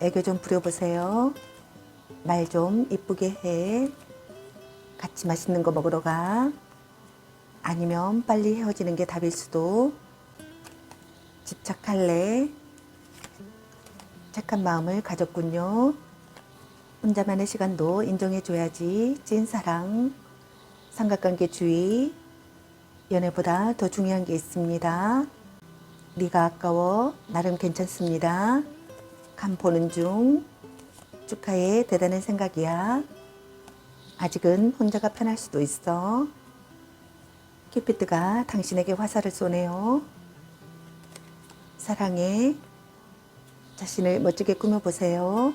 애교 좀 부려보세요. 말 좀 이쁘게 해. 같이 맛있는 거 먹으러 가. 아니면 빨리 헤어지는 게 답일 수도. 집착할래. 착한 마음을 가졌군요. 혼자만의 시간도 인정해줘야지. 찐사랑. 삼각관계 주의. 연애보다 더 중요한 게 있습니다. 네가 아까워. 나름 괜찮습니다. 간 보는 중. 축하해. 대단한 생각이야. 아직은 혼자가 편할 수도 있어. 큐피드가 당신에게 화살을 쏘네요. 사랑해. 자신을 멋지게 꾸며보세요.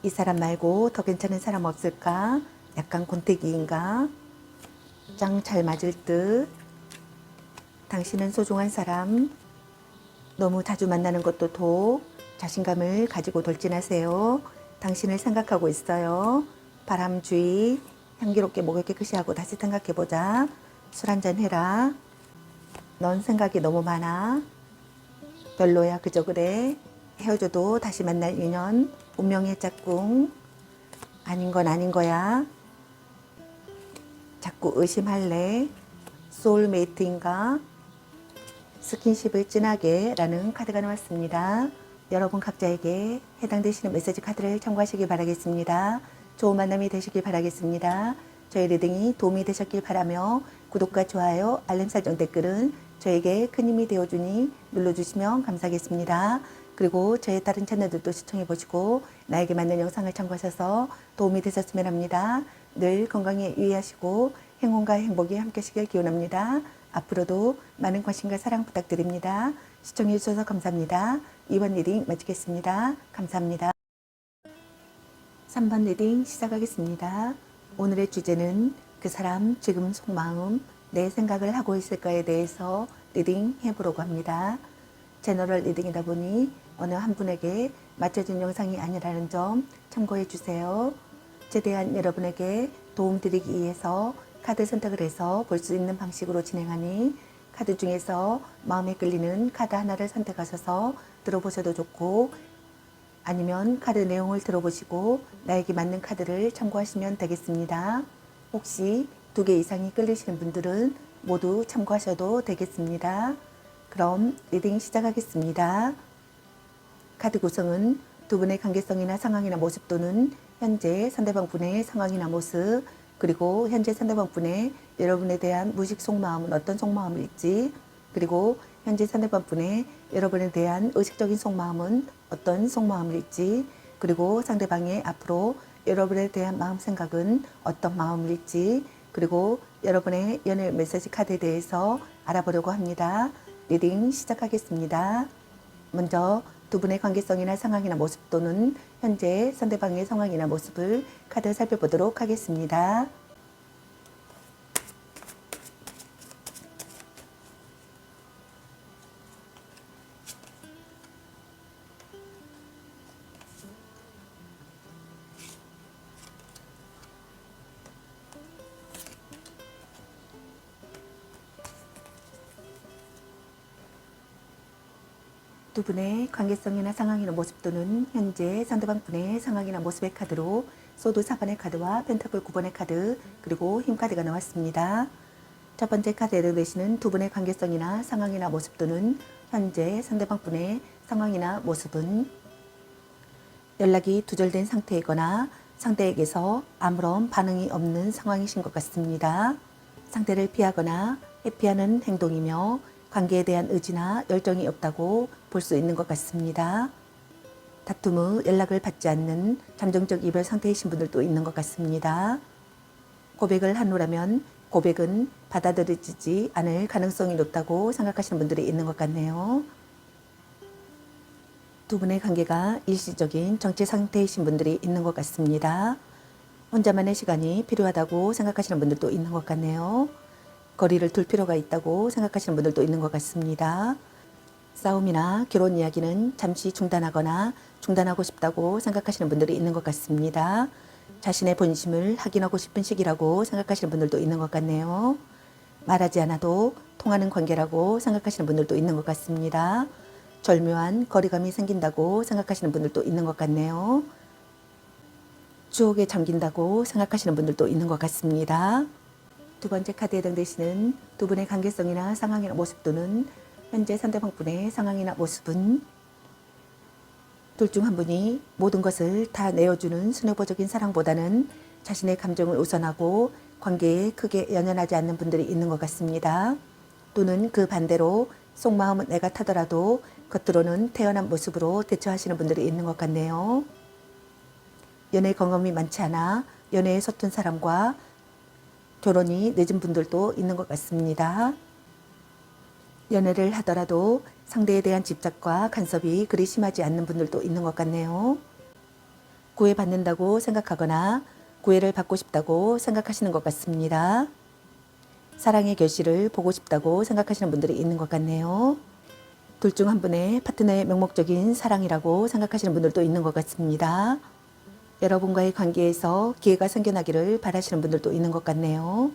이 사람 말고 더 괜찮은 사람 없을까? 약간 곤태기인가? 짱 잘 맞을 듯. 당신은 소중한 사람. 너무 자주 만나는 것도 독. 자신감을 가지고 돌진하세요. 당신을 생각하고 있어요. 바람 주의. 향기롭게 목을 깨끗이 하고 다시 생각해보자. 술 한잔 해라. 넌 생각이 너무 많아. 별로야 그저 그래. 헤어져도 다시 만날 인연. 운명의 짝꿍. 아닌 건 아닌 거야. 자꾸 의심할래. 소울메이트인가? 스킨십을 진하게 라는 카드가 나왔습니다. 여러분 각자에게 해당되시는 메시지 카드를 참고하시길 바라겠습니다. 좋은 만남이 되시길 바라겠습니다. 저희 리딩이 도움이 되셨길 바라며 구독과 좋아요, 알림 설정 댓글은 저에게 큰 힘이 되어주니 눌러주시면 감사하겠습니다. 그리고 저의 다른 채널들도 시청해보시고 나에게 맞는 영상을 참고하셔서 도움이 되셨으면 합니다. 늘 건강에 유의하시고 행운과 행복이 함께 하시길 기원합니다. 앞으로도 많은 관심과 사랑 부탁드립니다. 시청해주셔서 감사합니다. 2번 리딩 마치겠습니다. 감사합니다. 3번 리딩 시작하겠습니다. 오늘의 주제는 그 사람 지금 속마음, 내 생각을 하고 있을까에 대해서 리딩 해보려고 합니다. 제너럴 리딩이다 보니 어느 한 분에게 맞춰진 영상이 아니라는 점 참고해 주세요. 최대한 여러분에게 도움드리기 위해서 카드 선택을 해서 볼 수 있는 방식으로 진행하니 카드 중에서 마음에 끌리는 카드 하나를 선택하셔서 들어보셔도 좋고 아니면 카드 내용을 들어보시고 나에게 맞는 카드를 참고하시면 되겠습니다. 혹시 2개 이상이 끌리시는 분들은 모두 참고하셔도 되겠습니다. 그럼 리딩 시작하겠습니다. 카드 구성은 두 분의 관계성이나 상황이나 모습 또는 현재 상대방 분의 상황이나 모습 그리고 현재 상대방 분의 여러분에 대한 무의식 속마음은 어떤 속마음일지 그리고 현재 상대방 분의 여러분에 대한 의식적인 속마음은 어떤 속마음일지 그리고 상대방의 앞으로 여러분에 대한 마음 생각은 어떤 마음일지 그리고 여러분의 연애 메시지 카드에 대해서 알아보려고 합니다. 리딩 시작하겠습니다. 먼저 두 분의 관계성이나 상황이나 모습 또는 현재 상대방의 상황이나 모습을 카드 살펴보도록 하겠습니다. 두 분의 관계성이나 상황이나 모습 또는 현재 상대방 분의 상황이나 모습의 카드로 소드 4번의 카드와 펜타클 9번의 카드 그리고 힘 카드가 나왔습니다. 첫 번째 카드에 해당되시는 두 분의 관계성이나 상황이나 모습 또는 현재 상대방 분의 상황이나 모습은 연락이 두절된 상태이거나 상대에게서 아무런 반응이 없는 상황이신 것 같습니다. 상대를 피하거나 회피하는 행동이며 관계에 대한 의지나 열정이 없다고 볼 수 있는 것 같습니다. 다툼 후 연락을 받지 않는 잠정적 이별 상태이신 분들도 있는 것 같습니다. 고백을 한후라면 고백은 받아들여지지 않을 가능성이 높다고 생각하시는 분들이 있는 것 같네요. 두 분의 관계가 일시적인 정체 상태이신 분들이 있는 것 같습니다. 혼자만의 시간이 필요하다고 생각하시는 분들도 있는 것 같네요. 거리를 둘 필요가 있다고 생각하시는 분들도 있는 것 같습니다. 싸움이나 결혼 이야기는 잠시 중단하거나 중단하고 싶다고 생각하시는 분들이 있는 것 같습니다. 자신의 본심을 확인하고 싶은 시기라고 생각하시는 분들도 있는 것 같네요. 말하지 않아도 통하는 관계라고 생각하시는 분들도 있는 것 같습니다. 절묘한 거리감이 생긴다고 생각하시는 분들도 있는 것 같네요. 추억에 잠긴다고 생각하시는 분들도 있는 것 같습니다. 두 번째 카드에 해당되시는 두 분의 관계성이나 상황이나 모습 또는 현재 상대방 분의 상황이나 모습은 둘 중 한 분이 모든 것을 다 내어주는 순애보적인 사랑보다는 자신의 감정을 우선하고 관계에 크게 연연하지 않는 분들이 있는 것 같습니다. 또는 그 반대로 속마음은 내가 타더라도 겉으로는 태연한 모습으로 대처하시는 분들이 있는 것 같네요. 연애 경험이 많지 않아 연애에 서툰 사람과 결혼이 늦은 분들도 있는 것 같습니다. 연애를 하더라도 상대에 대한 집착과 간섭이 그리 심하지 않는 분들도 있는 것 같네요. 구애받는다고 생각하거나 구애를 받고 싶다고 생각하시는 것 같습니다. 사랑의 결실을 보고 싶다고 생각하시는 분들이 있는 것 같네요. 둘 중 한 분의 파트너의 명목적인 사랑이라고 생각하시는 분들도 있는 것 같습니다. 여러분과의 관계에서 기회가 생겨나기를 바라시는 분들도 있는 것 같네요.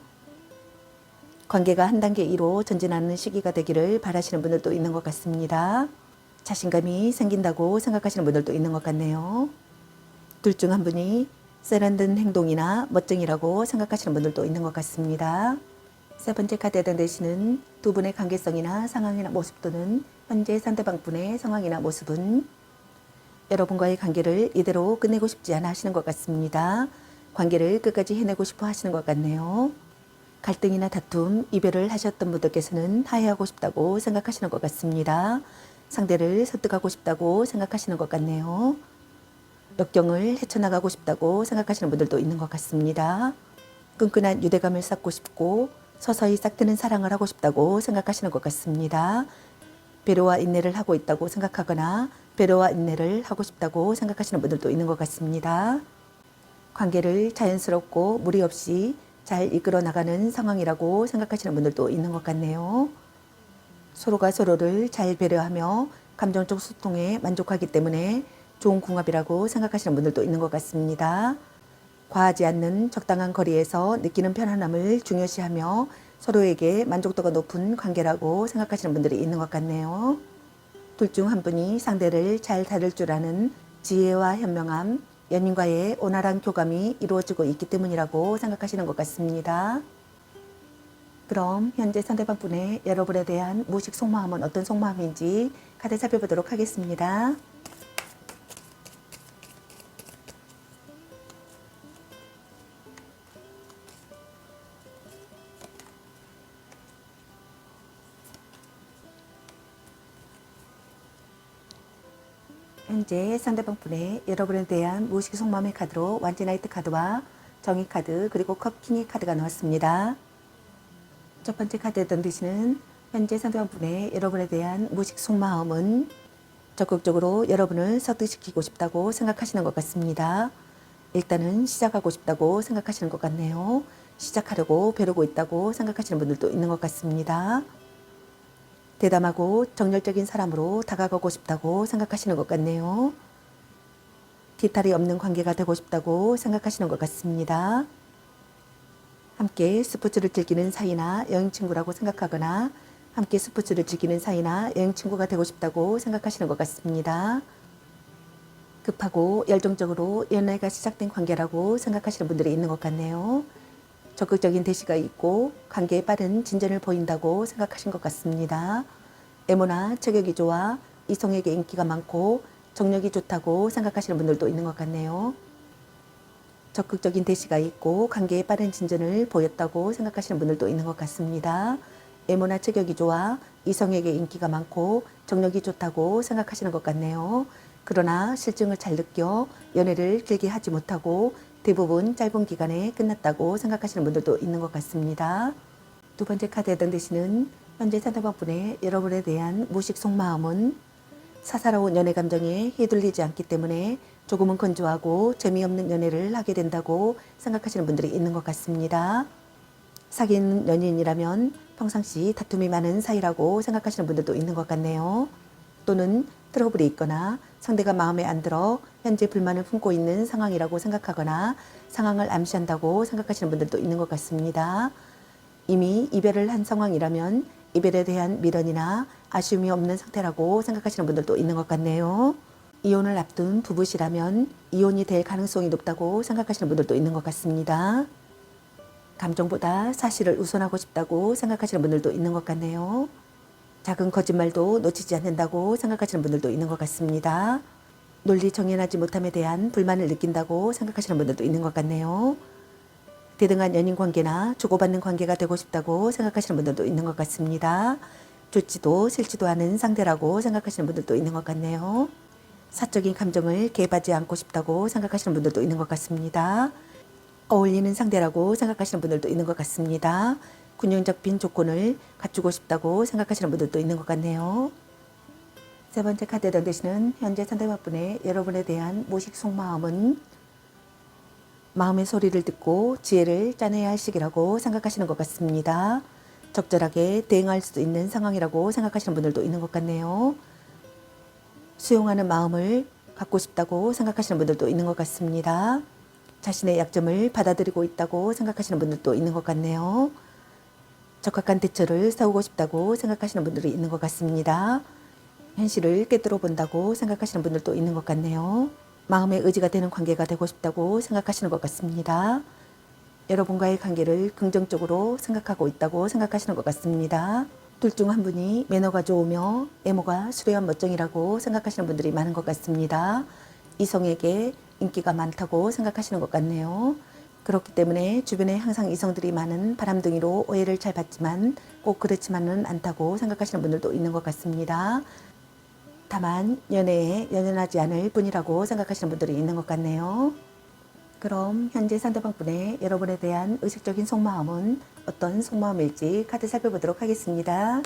관계가 한 단계 2로 전진하는 시기가 되기를 바라시는 분들도 있는 것 같습니다. 자신감이 생긴다고 생각하시는 분들도 있는 것 같네요. 둘 중 한 분이 세련된 행동이나 멋쟁이라고 생각하시는 분들도 있는 것 같습니다. 세 번째 카드에 해당되시는 두 분의 관계성이나 상황이나 모습 또는 현재 상대방 분의 상황이나 모습은 여러분과의 관계를 이대로 끝내고 싶지 않아 하시는 것 같습니다. 관계를 끝까지 해내고 싶어 하시는 것 같네요. 갈등이나 다툼, 이별을 하셨던 분들께서는 화해하고 싶다고 생각하시는 것 같습니다. 상대를 설득하고 싶다고 생각하시는 것 같네요. 역경을 헤쳐나가고 싶다고 생각하시는 분들도 있는 것 같습니다. 끈끈한 유대감을 쌓고 싶고 서서히 싹트는 사랑을 하고 싶다고 생각하시는 것 같습니다. 배려와 인내를 하고 있다고 생각하거나 배려와 인내를 하고 싶다고 생각하시는 분들도 있는 것 같습니다. 관계를 자연스럽고 무리 없이 잘 이끌어 나가는 상황이라고 생각하시는 분들도 있는 것 같네요. 서로가 서로를 잘 배려하며 감정적 소통에 만족하기 때문에 좋은 궁합이라고 생각하시는 분들도 있는 것 같습니다. 과하지 않는 적당한 거리에서 느끼는 편안함을 중요시하며 서로에게 만족도가 높은 관계라고 생각하시는 분들이 있는 것 같네요. 둘 중 한 분이 상대를 잘 다룰 줄 아는 지혜와 현명함, 연인과의 온화한 교감이 이루어지고 있기 때문이라고 생각하시는 것 같습니다. 그럼 현재 상대방 분의 여러분에 대한 무의식 속마음은 어떤 속마음인지 카드 살펴보도록 하겠습니다. 현재 상대방 분의 여러분에 대한 무의식 속마음의 카드로 완전나이트 카드와 정의 카드 그리고 컵 킹의 카드가 나왔습니다. 첫 번째 카드에 던지시는 현재 상대방 분의 여러분에 대한 무의식 속마음은 적극적으로 여러분을 설득시키고 싶다고 생각하시는 것 같습니다. 일단은 시작하고 싶다고 생각하시는 것 같네요. 시작하려고 벼르고 있다고 생각하시는 분들도 있는 것 같습니다. 대담하고 정열적인 사람으로 다가가고 싶다고 생각하시는 것 같네요. 뒤탈이 없는 관계가 되고 싶다고 생각하시는 것 같습니다. 함께 스포츠를 즐기는 사이나 여행 친구라고 생각하거나 함께 스포츠를 즐기는 사이나 여행 친구가 되고 싶다고 생각하시는 것 같습니다. 급하고 열정적으로 연애가 시작된 관계라고 생각하시는 분들이 있는 것 같네요. 적극적인 대시가 있고 관계에 빠른 진전을 보인다고 생각하신 것 같습니다. 애모나 체격이 좋아 이성에게 인기가 많고 정력이 좋다고 생각하시는 분들도 있는 것 같네요. 적극적인 대시가 있고 관계에 빠른 진전을 보였다고 생각하시는 분들도 있는 것 같습니다. 애모나 체격이 좋아 이성에게 인기가 많고 정력이 좋다고 생각하시는 것 같네요. 그러나 실증을 잘 느껴 연애를 길게 하지 못하고 대부분 짧은 기간에 끝났다고 생각하시는 분들도 있는 것 같습니다. 두 번째 카드에 해당되시는 현재 상대방 분의 여러분에 대한 무의식 속마음은 사사로운 연애 감정에 휘둘리지 않기 때문에 조금은 건조하고 재미없는 연애를 하게 된다고 생각하시는 분들이 있는 것 같습니다. 사귀는 연인이라면 평상시 다툼이 많은 사이라고 생각하시는 분들도 있는 것 같네요. 또는 트러블이 있거나 상대가 마음에 안 들어 현재 불만을 품고 있는 상황이라고 생각하거나 상황을 암시한다고 생각하시는 분들도 있는 것 같습니다. 이미 이별을 한 상황이라면 이별에 대한 미련이나 아쉬움이 없는 상태라고 생각하시는 분들도 있는 것 같네요. 이혼을 앞둔 부부시라면 이혼이 될 가능성이 높다고 생각하시는 분들도 있는 것 같습니다. 감정보다 사실을 우선하고 싶다고 생각하시는 분들도 있는 것 같네요. 작은 거짓말도 놓치지 않는다고 생각하시는 분들도 있는 것 같습니다. 논리 정연하지 못함에 대한 불만을 느낀다고 생각하시는 분들도 있는 것 같네요. 대등한 연인 관계나 주고받는 관계가 되고 싶다고 생각하시는 분들도 있는 것 같습니다. 좋지도 싫지도 않은 상대라고 생각하시는 분들도 있는 것 같네요. 사적인 감정을 개입하지 않고 싶다고 생각하시는 분들도 있는 것 같습니다. 어울리는 상대라고 생각하시는 분들도 있는 것 같습니다. 균형적인 조건을 갖추고 싶다고 생각하시는 분들도 있는 것 같네요. 세 번째 카드에 해당되시는 현재 상대방분의 여러분에 대한 무의식 속마음은 마음의 소리를 듣고 지혜를 짜내야 할 시기라고 생각하시는 것 같습니다. 적절하게 대응할 수 있는 상황이라고 생각하시는 분들도 있는 것 같네요. 수용하는 마음을 갖고 싶다고 생각하시는 분들도 있는 것 같습니다. 자신의 약점을 받아들이고 있다고 생각하시는 분들도 있는 것 같네요. 적합한 대처를 세우고 싶다고 생각하시는 분들이 있는 것 같습니다. 현실을 꿰뚫어 본다고 생각하시는 분들도 있는 것 같네요. 마음의 의지가 되는 관계가 되고 싶다고 생각하시는 것 같습니다. 여러분과의 관계를 긍정적으로 생각하고 있다고 생각하시는 것 같습니다. 둘 중 한 분이 매너가 좋으며 외모가 수려한 멋쟁이라고 생각하시는 분들이 많은 것 같습니다. 이성에게 인기가 많다고 생각하시는 것 같네요. 그렇기 때문에 주변에 항상 이성들이 많은 바람둥이로 오해를 잘 받지만 꼭 그렇지만은 않다고 생각하시는 분들도 있는 것 같습니다. 다만 연애에 연연하지 않을 뿐이라고 생각하시는 분들이 있는 것 같네요. 그럼 현재 상대방분의 여러분에 대한 의식적인 속마음은 어떤 속마음일지 카드 살펴보도록 하겠습니다.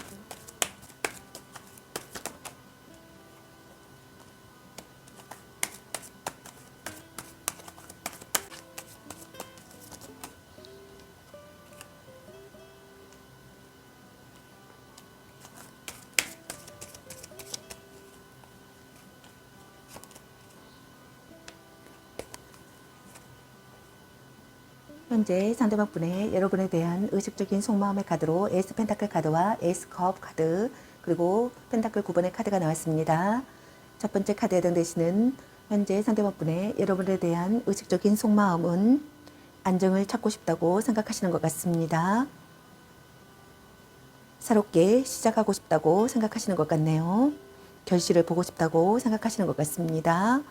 현재 상대방분의 여러분에 대한 의식적인 속마음의 카드로 에이스 펜타클 카드와 에이스 컵 카드 그리고 펜타클 9번의 카드가 나왔습니다. 첫 번째 카드에 해당되시는 현재 상대방분의 여러분에 대한 의식적인 속마음은 안정을 찾고 싶다고 생각하시는 것 같습니다. 새롭게 시작하고 싶다고 생각하시는 것 같네요. 결실을 보고 싶다고 생각하시는 것 같습니다.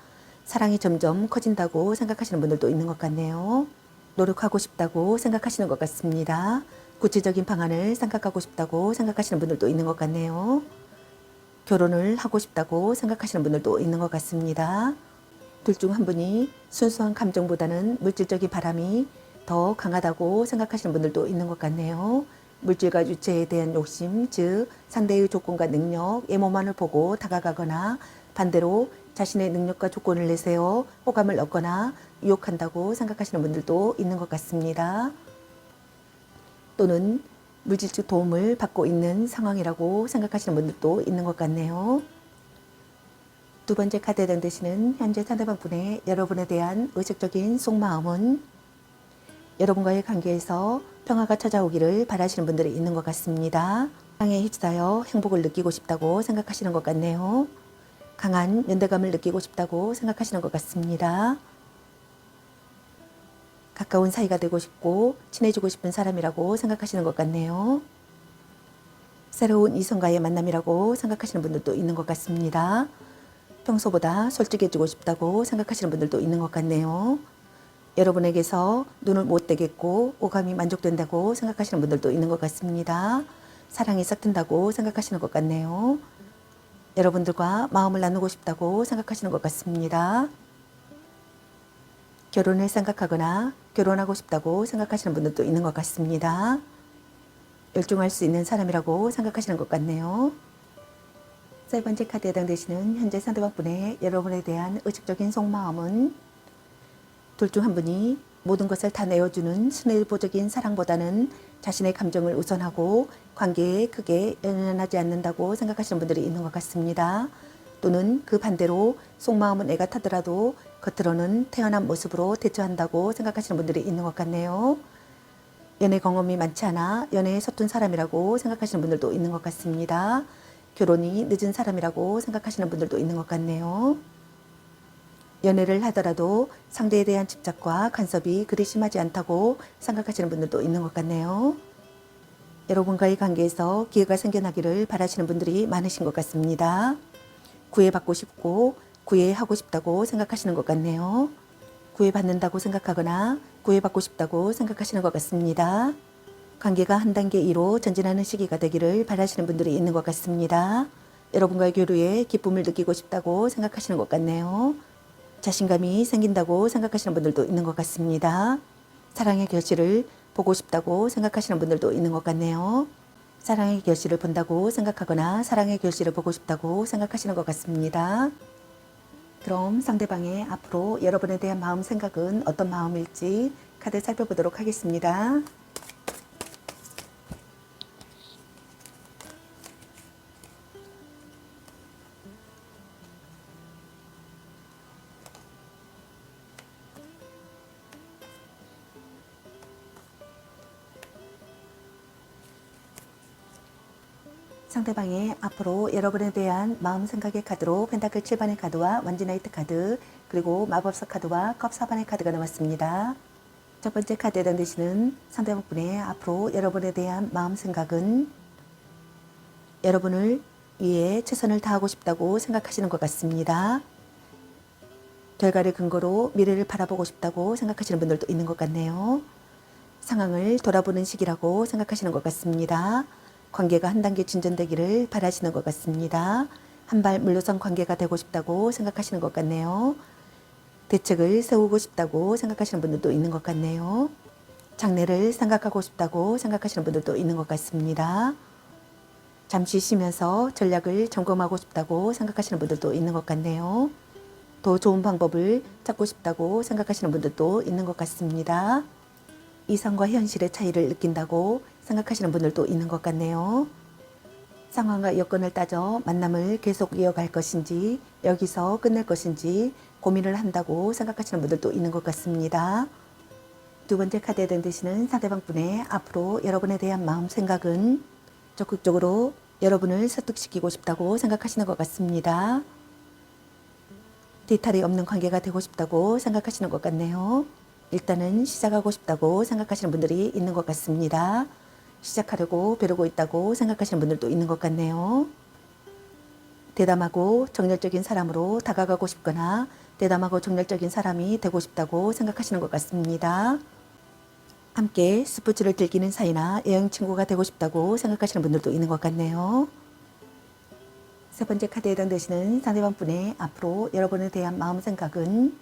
사랑이 점점 커진다고 생각하시는 분들도 있는 것 같네요. 노력하고 싶다고 생각하시는 것 같습니다. 구체적인 방안을 생각하고 싶다고 생각하시는 분들도 있는 것 같네요. 결혼을 하고 싶다고 생각하시는 분들도 있는 것 같습니다. 둘 중 한 분이 순수한 감정보다는 물질적인 바람이 더 강하다고 생각하시는 분들도 있는 것 같네요. 물질과 유체에 대한 욕심, 즉 상대의 조건과 능력, 외모만을 보고 다가가거나 반대로 자신의 능력과 조건을 내세워 호감을 얻거나 유혹한다고 생각하시는 분들도 있는 것 같습니다. 또는 물질적 도움을 받고 있는 상황이라고 생각하시는 분들도 있는 것 같네요. 두 번째 카드에 해당되시는 현재 상대방분의 여러분에 대한 의식적인 속마음은 여러분과의 관계에서 평화가 찾아오기를 바라시는 분들이 있는 것 같습니다. 사랑에 휩싸여 행복을 느끼고 싶다고 생각하시는 것 같네요. 강한 연대감을 느끼고 싶다고 생각하시는 것 같습니다. 가까운 사이가 되고 싶고 친해지고 싶은 사람이라고 생각하시는 것 같네요. 새로운 이성과의 만남이라고 생각하시는 분들도 있는 것 같습니다. 평소보다 솔직해지고 싶다고 생각하시는 분들도 있는 것 같네요. 여러분에게서 눈을 못 떼겠고 오감이 만족된다고 생각하시는 분들도 있는 것 같습니다. 사랑이 싹 튼다고 생각하시는 것 같네요. 여러분들과 마음을 나누고 싶다고 생각하시는 것 같습니다. 결혼을 생각하거나 결혼하고 싶다고 생각하시는 분들도 있는 것 같습니다. 열중할 수 있는 사람이라고 생각하시는 것 같네요. 세 번째 카드에 해당되시는 현재 상대방분의 여러분에 대한 의식적인 속마음은 둘 중 한 분이 모든 것을 다 내어주는 순애보적인 사랑보다는 자신의 감정을 우선하고 관계에 크게 연연하지 않는다고 생각하시는 분들이 있는 것 같습니다. 또는 그 반대로 속마음은 애가 타더라도 겉으로는 태연한 모습으로 대처한다고 생각하시는 분들이 있는 것 같네요. 연애 경험이 많지 않아 연애에 서툰 사람이라고 생각하시는 분들도 있는 것 같습니다. 결혼이 늦은 사람이라고 생각하시는 분들도 있는 것 같네요. 연애를 하더라도 상대에 대한 집착과 간섭이 그리 심하지 않다고 생각하시는 분들도 있는 것 같네요. 여러분과의 관계에서 기회가 생겨나기를 바라시는 분들이 많으신 것 같습니다. 구애받고 싶고 구애하고 싶다고 생각하시는 것 같네요. 구애받는다고 생각하거나 구애받고 싶다고 생각하시는 것 같습니다. 관계가 한 단계 2로 전진하는 시기가 되기를 바라시는 분들이 있는 것 같습니다. 여러분과의 교류에 기쁨을 느끼고 싶다고 생각하시는 것 같네요. 자신감이 생긴다고 생각하시는 분들도 있는 것 같습니다. 사랑의 결실을 보고 싶다고 생각하시는 분들도 있는 것 같네요. 사랑의 결실을 본다고 생각하거나 사랑의 결실을 보고 싶다고 생각하시는 것 같습니다. 그럼 상대방의 앞으로 여러분에 대한 마음 생각은 어떤 마음일지 카드 살펴보도록 하겠습니다. 상대방의 앞으로 여러분에 대한 마음 생각의 카드로 펜타클 7번의 카드와 원지나이트 카드, 그리고 마법사 카드와 컵 4번의 카드가 나왔습니다. 첫 번째 카드에 해당되시는 상대방분의 앞으로 여러분에 대한 마음 생각은 여러분을 위해 최선을 다하고 싶다고 생각하시는 것 같습니다. 결과를 근거로 미래를 바라보고 싶다고 생각하시는 분들도 있는 것 같네요. 상황을 돌아보는 시기라고 생각하시는 것 같습니다. 관계가 한 단계 진전되기를 바라시는 것 같습니다. 한 발 물러선 관계가 되고 싶다고 생각하시는 것 같네요. 대책을 세우고 싶다고 생각하시는 분들도 있는 것 같네요. 장래를 생각하고 싶다고 생각하시는 분들도 있는 것 같습니다. 잠시 쉬면서 전략을 점검하고 싶다고 생각하시는 분들도 있는 것 같네요. 더 좋은 방법을 찾고 싶다고 생각하시는 분들도 있는 것 같습니다. 이상과 현실의 차이를 느낀다고 생각하시는 분들도 있는 것 같네요. 상황과 여건을 따져 만남을 계속 이어갈 것인지 여기서 끝낼 것인지 고민을 한다고 생각하시는 분들도 있는 것 같습니다. 두 번째 카드에 해당되시는 상대방분의 앞으로 여러분에 대한 마음 생각은 적극적으로 여러분을 설득시키고 싶다고 생각하시는 것 같습니다. 뒤탈이 없는 관계가 되고 싶다고 생각하시는 것 같네요. 일단은 시작하고 싶다고 생각하시는 분들이 있는 것 같습니다. 시작하려고 벼르고 있다고 생각하시는 분들도 있는 것 같네요. 대담하고 정열적인 사람으로 다가가고 싶거나 대담하고 정열적인 사람이 되고 싶다고 생각하시는 것 같습니다. 함께 스포츠를 즐기는 사이나 여행 친구가 되고 싶다고 생각하시는 분들도 있는 것 같네요. 세 번째 카드에 해당되시는 상대방분의 앞으로 여러분에 대한 마음 생각은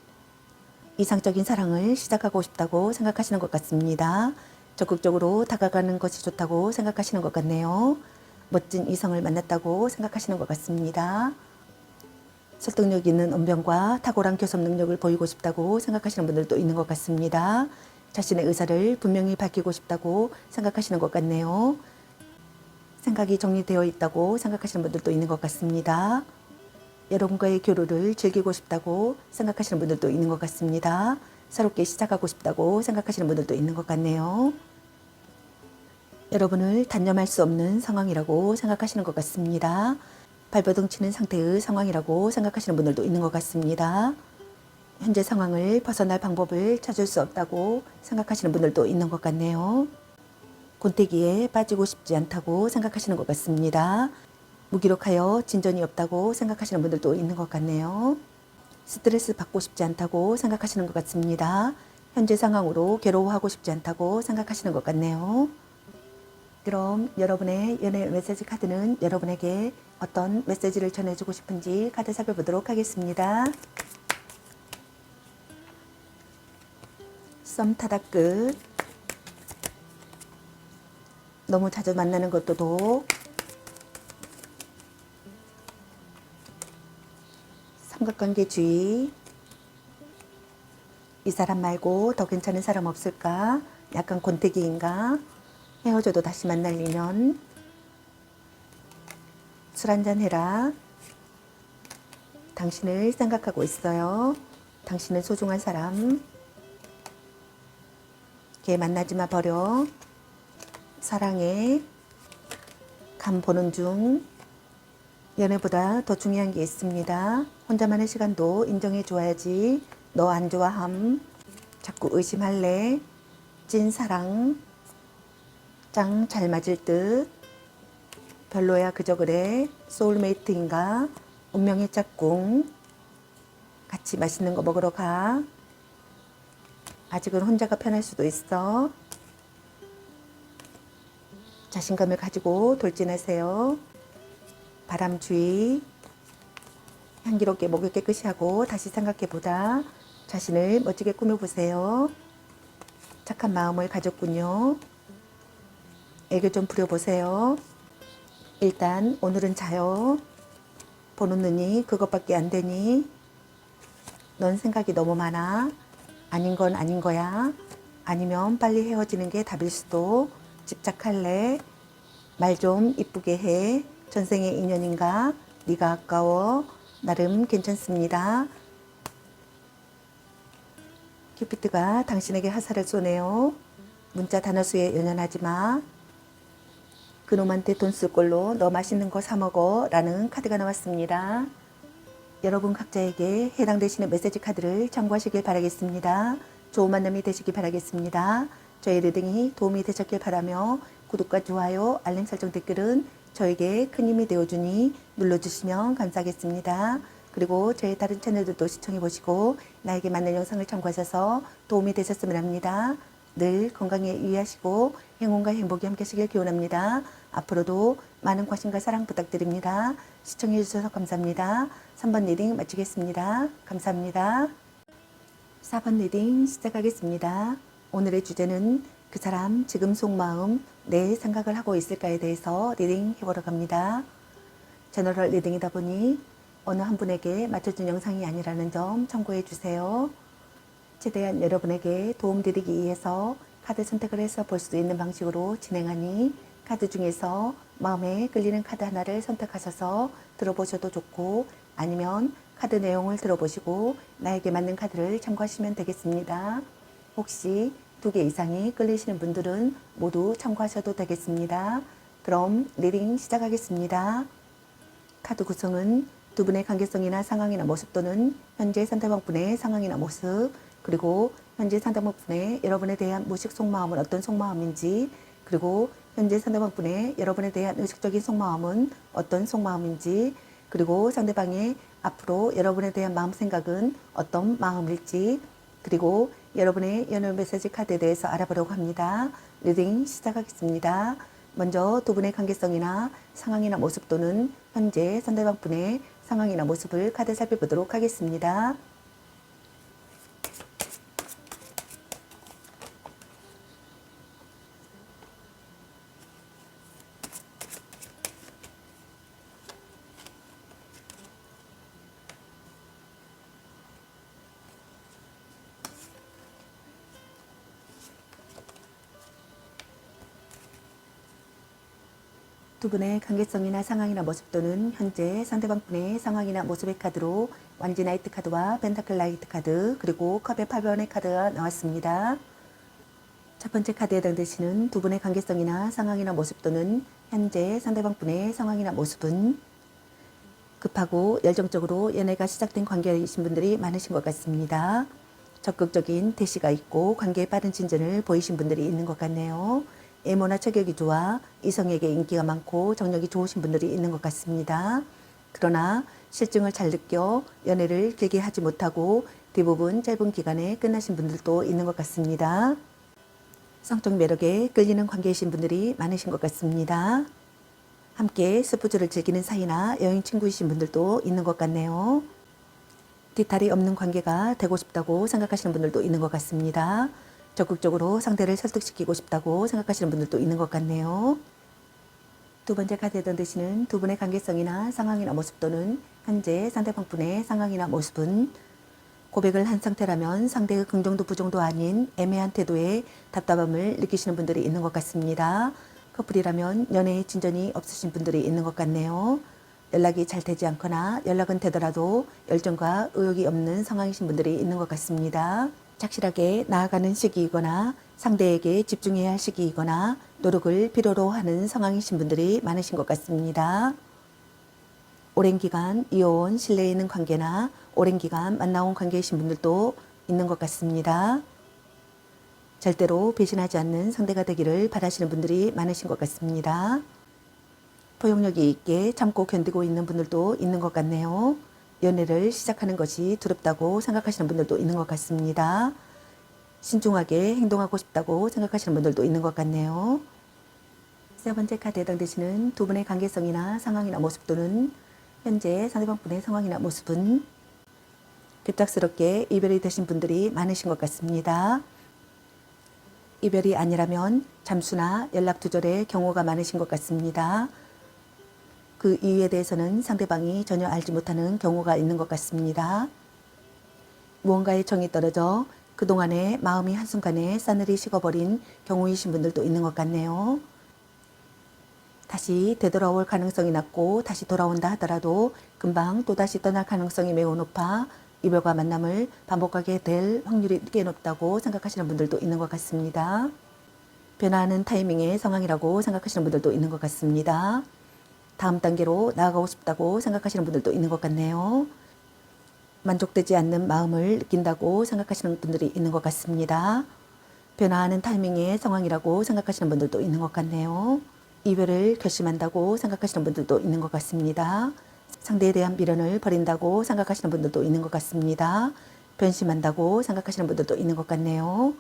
이상적인 사랑을 시작하고 싶다고 생각하시는 것 같습니다. 적극적으로 다가가는 것이 좋다고 생각하시는 것 같네요. 멋진 이성을 만났다고 생각하시는 것 같습니다. 설득력 있는 언변과 탁월한 교섭 능력을 보이고 싶다고 생각하시는 분들도 있는 것 같습니다. 자신의 의사를 분명히 밝히고 싶다고 생각하시는 것 같네요. 생각이 정리되어 있다고 생각하시는 분들도 있는 것 같습니다. 여러분과의 교류를 즐기고 싶다고 생각하시는 분들도 있는 것 같습니다. 새롭게 시작하고 싶다고 생각하시는 분들도 있는 것 같네요. 여러분을 단념할 수 없는 상황이라고 생각하시는 것 같습니다. 발버둥 치는 상태의 상황이라고 생각하시는 분들도 있는 것 같습니다. 현재 상황을 벗어날 방법을 찾을 수 없다고 생각하시는 분들도 있는 것 같네요. 곤태기에 빠지고 싶지 않다고 생각하시는 것 같습니다. 무기력하여 진전이 없다고 생각하시는 분들도 있는 것 같네요. 스트레스 받고 싶지 않다고 생각하시는 것 같습니다. 현재 상황으로 괴로워하고 싶지 않다고 생각하시는 것 같네요. 그럼 여러분의 연애 메시지 카드는 여러분에게 어떤 메시지를 전해주고 싶은지 카드 살펴보도록 하겠습니다. 썸 타다 끝. 너무 자주 만나는 것도 독. 삼각관계 주의. 이 사람 말고 더 괜찮은 사람 없을까? 약간 권태기인가? 헤어져도 다시 만날 인연. 술 한잔 해라. 당신을 생각하고 있어요. 당신은 소중한 사람. 걔 만나지 마 버려. 사랑해. 간 보는 중. 연애보다 더 중요한 게 있습니다. 혼자만의 시간도 인정해 줘야지. 너 안 좋아함. 자꾸 의심할래. 찐사랑. 짱 잘 맞을 듯. 별로야 그저 그래. 소울메이트인가. 운명의 짝꿍. 같이 맛있는 거 먹으러 가. 아직은 혼자가 편할 수도 있어. 자신감을 가지고 돌진하세요. 바람주의. 향기롭게 목을 깨끗이 하고 다시 생각해보다 자신을 멋지게 꾸며보세요. 착한 마음을 가졌군요. 애교 좀 부려보세요. 일단 오늘은 자요. 보는 눈이 그것밖에 안 되니 넌 생각이 너무 많아. 아닌 건 아닌 거야. 아니면 빨리 헤어지는 게 답일 수도. 집착할래. 말 좀 이쁘게 해. 전생의 인연인가. 네가 아까워. 나름 괜찮습니다. 큐피드가 당신에게 화살을 쏘네요. 문자 단어수에 연연하지 마. 그놈한테 돈 쓸 걸로 너 맛있는 거 사 먹어 라는 카드가 나왔습니다. 여러분 각자에게 해당되시는 메시지 카드를 참고하시길 바라겠습니다. 좋은 만남이 되시길 바라겠습니다. 저희 리딩이 도움이 되셨길 바라며 구독과 좋아요, 알림 설정 댓글은 저에게 큰 힘이 되어주니 눌러주시면 감사하겠습니다. 그리고 저희 다른 채널들도 시청해보시고 나에게 맞는 영상을 참고하셔서 도움이 되셨으면 합니다. 늘 건강에 유의하시고 행운과 행복이 함께 하시길 기원합니다. 앞으로도 많은 관심과 사랑 부탁드립니다. 시청해주셔서 감사합니다. 3번 리딩 마치겠습니다. 감사합니다. 4번 리딩 시작하겠습니다. 오늘의 주제는 그 사람 지금 속마음 내 생각을 하고 있을까에 대해서 리딩 해보러 갑니다. 제너럴 리딩이다 보니 어느 한 분에게 맞춰준 영상이 아니라는 점 참고해 주세요. 최대한 여러분에게 도움드리기 위해서 카드 선택을 해서 볼 수 있는 방식으로 진행하니 카드 중에서 마음에 끌리는 카드 하나를 선택하셔서 들어보셔도 좋고 아니면 카드 내용을 들어보시고 나에게 맞는 카드를 참고하시면 되겠습니다. 혹시 2개 이상이 끌리시는 분들은 모두 참고하셔도 되겠습니다. 그럼 리딩 시작하겠습니다. 카드 구성은 두 분의 관계성이나 상황이나 모습 또는 현재 상대방분의 상황이나 모습 그리고 현재 상대방분의 여러분에 대한 무의식 속마음은 어떤 속마음인지 그리고 현재 상대방분의 여러분에 대한 의식적인 속마음은 어떤 속마음인지 그리고 상대방의 앞으로 여러분에 대한 마음 생각은 어떤 마음일지 그리고 여러분의 연애 메시지 카드에 대해서 알아보려고 합니다. 리딩 시작하겠습니다. 먼저 두 분의 관계성이나 상황이나 모습 또는 현재 상대방분의 상황이나 모습을 카드 살펴보도록 하겠습니다. 두 분의 관계성이나 상황이나 모습 또는 현재 상대방분의 상황이나 모습의 카드로 완지 나이트 카드와 펜타클 라이트 카드 그리고 컵의 8번의 카드가 나왔습니다. 첫 번째 카드에 해당되시는 두 분의 관계성이나 상황이나 모습 또는 현재 상대방분의 상황이나 모습은 급하고 열정적으로 연애가 시작된 관계이신 분들이 많으신 것 같습니다. 적극적인 대시가 있고 관계에 빠른 진전을 보이신 분들이 있는 것 같네요. 외모나 체격이 좋아 이성에게 인기가 많고 정력이 좋으신 분들이 있는 것 같습니다. 그러나 실증을 잘 느껴 연애를 길게 하지 못하고 대부분 짧은 기간에 끝나신 분들도 있는 것 같습니다. 성적 매력에 끌리는 관계이신 분들이 많으신 것 같습니다. 함께 스포츠를 즐기는 사이나 여행 친구이신 분들도 있는 것 같네요. 뒤탈이 없는 관계가 되고 싶다고 생각하시는 분들도 있는 것 같습니다. 적극적으로 상대를 설득시키고 싶다고 생각하시는 분들도 있는 것 같네요. 두 번째 카드에 해당되시는 두 분의 관계성이나 상황이나 모습 또는 현재 상대방분의 상황이나 모습은 고백을 한 상태라면 상대의 긍정도 부정도 아닌 애매한 태도에 답답함을 느끼시는 분들이 있는 것 같습니다. 커플이라면 연애에 진전이 없으신 분들이 있는 것 같네요. 연락이 잘 되지 않거나 연락은 되더라도 열정과 의욕이 없는 상황이신 분들이 있는 것 같습니다. 착실하게 나아가는 시기이거나 상대에게 집중해야 할 시기이거나 노력을 필요로 하는 상황이신 분들이 많으신 것 같습니다. 오랜 기간 이어온 신뢰 있는 관계나 오랜 기간 만나온 관계이신 분들도 있는 것 같습니다. 절대로 배신하지 않는 상대가 되기를 바라시는 분들이 많으신 것 같습니다. 포용력이 있게 참고 견디고 있는 분들도 있는 것 같네요. 연애를 시작하는 것이 두렵다고 생각하시는 분들도 있는 것 같습니다. 신중하게 행동하고 싶다고 생각하시는 분들도 있는 것 같네요. 세 번째 카드에 해당되시는 두 분의 관계성이나 상황이나 모습 또는 현재 상대방 분의 상황이나 모습은 급작스럽게 이별이 되신 분들이 많으신 것 같습니다. 이별이 아니라면 잠수나 연락 두절의 경우가 많으신 것 같습니다. 그 이유에 대해서는 상대방이 전혀 알지 못하는 경우가 있는 것 같습니다. 무언가에 정이 떨어져 그동안의 마음이 한순간에 싸늘히 식어버린 경우이신 분들도 있는 것 같네요. 다시 되돌아올 가능성이 낮고 다시 돌아온다 하더라도 금방 또다시 떠날 가능성이 매우 높아 이별과 만남을 반복하게 될 확률이 꽤 높다고 생각하시는 분들도 있는 것 같습니다. 변화하는 타이밍의 상황이라고 생각하시는 분들도 있는 것 같습니다. 다음 단계로 나아가고 싶다고 생각하시는 분들도 있는 것 같네요. 만족되지 않는 마음을 느낀다고 생각하시는 분들이 있는 것 같습니다. 변화하는 타이밍의 상황이라고 생각하시는 분들도 있는 것 같네요. 이별을 결심한다고 생각하시는 분들도 있는 것 같습니다. 상대에 대한 미련을 버린다고 생각하시는 분들도 있는 것 같습니다. 변심한다고 생각하시는 분들도 있는 것 같네요.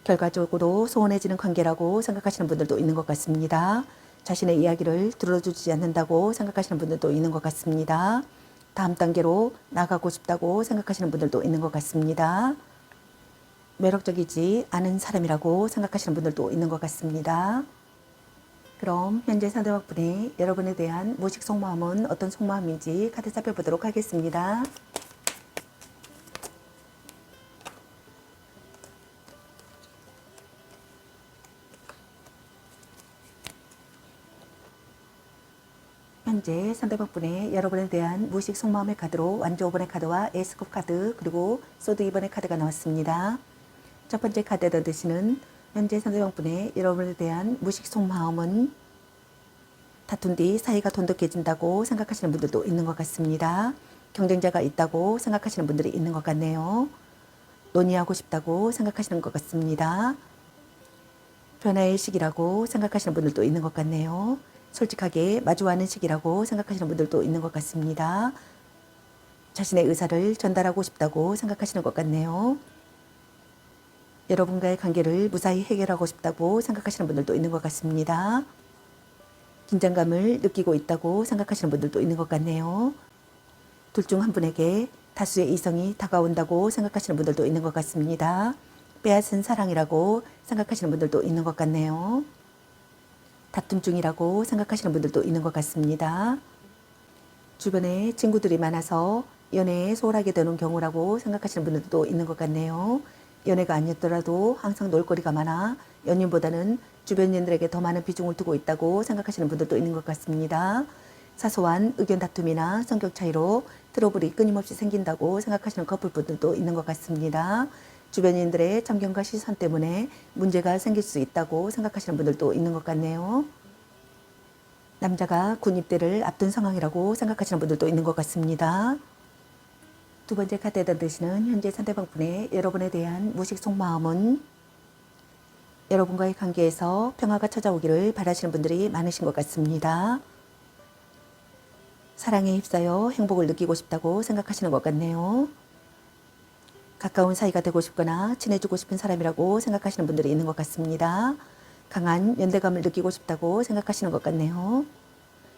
결과적으로 소원해지는 관계라고 생각하시는 분들도 있는 것 같습니다. 자신의 이야기를 들어주지 않는다고 생각하시는 분들도 있는 것 같습니다. 다음 단계로 나가고 싶다고 생각하시는 분들도 있는 것 같습니다. 매력적이지 않은 사람이라고 생각하시는 분들도 있는 것 같습니다. 그럼 현재 상대방 분이 여러분에 대한 무의식 속마음은 어떤 속마음인지 카드 살펴보도록 하겠습니다. 현재 상대방 분의 여러분에 대한 무의식 속마음의 카드로 완주 5번의 카드와 에이스컵 카드 그리고 소드 2번의 카드가 나왔습니다. 첫 번째 카드에 드시는 현재 상대방 분의 여러분에 대한 무의식 속마음은 다툰 뒤 사이가 돈독해진다고 생각하시는 분들도 있는 것 같습니다. 경쟁자가 있다고 생각하시는 분들이 있는 것 같네요. 논의하고 싶다고 생각하시는 것 같습니다. 변화의 시기라고 생각하시는 분들도 있는 것 같네요. 솔직하게 마주하는 시기라고 생각하시는 분들도 있는 것 같습니다. 자신의 의사를 전달하고 싶다고 생각하시는 것 같네요. 여러분과의 관계를 무사히 해결하고 싶다고 생각하시는 분들도 있는 것 같습니다. 긴장감을 느끼고 있다고 생각하시는 분들도 있는 것 같네요. 둘 중 한 분에게 다수의 이성이 다가온다고 생각하시는 분들도 있는 것 같습니다. 빼앗은 사랑이라고 생각하시는 분들도 있는 것 같네요. 다툼 중이라고 생각하시는 분들도 있는 것 같습니다. 주변에 친구들이 많아서 연애에 소홀하게 되는 경우라고 생각하시는 분들도 있는 것 같네요. 연애가 아니었더라도 항상 놀거리가 많아 연인보다는 주변인들에게 더 많은 비중을 두고 있다고 생각하시는 분들도 있는 것 같습니다. 사소한 의견 다툼이나 성격 차이로 트러블이 끊임없이 생긴다고 생각하시는 커플분들도 있는 것 같습니다. 주변인들의 참견과 시선 때문에 문제가 생길 수 있다고 생각하시는 분들도 있는 것 같네요. 남자가 군 입대를 앞둔 상황이라고 생각하시는 분들도 있는 것 같습니다. 두 번째 카드에 드시는 현재 상대방분의 여러분에 대한 무의식 속마음은 여러분과의 관계에서 평화가 찾아오기를 바라시는 분들이 많으신 것 같습니다. 사랑에 휩싸여 행복을 느끼고 싶다고 생각하시는 것 같네요. 가까운 사이가 되고 싶거나 친해지고 싶은 사람이라고 생각하시는 분들이 있는 것 같습니다. 강한 연대감을 느끼고 싶다고 생각하시는 것 같네요.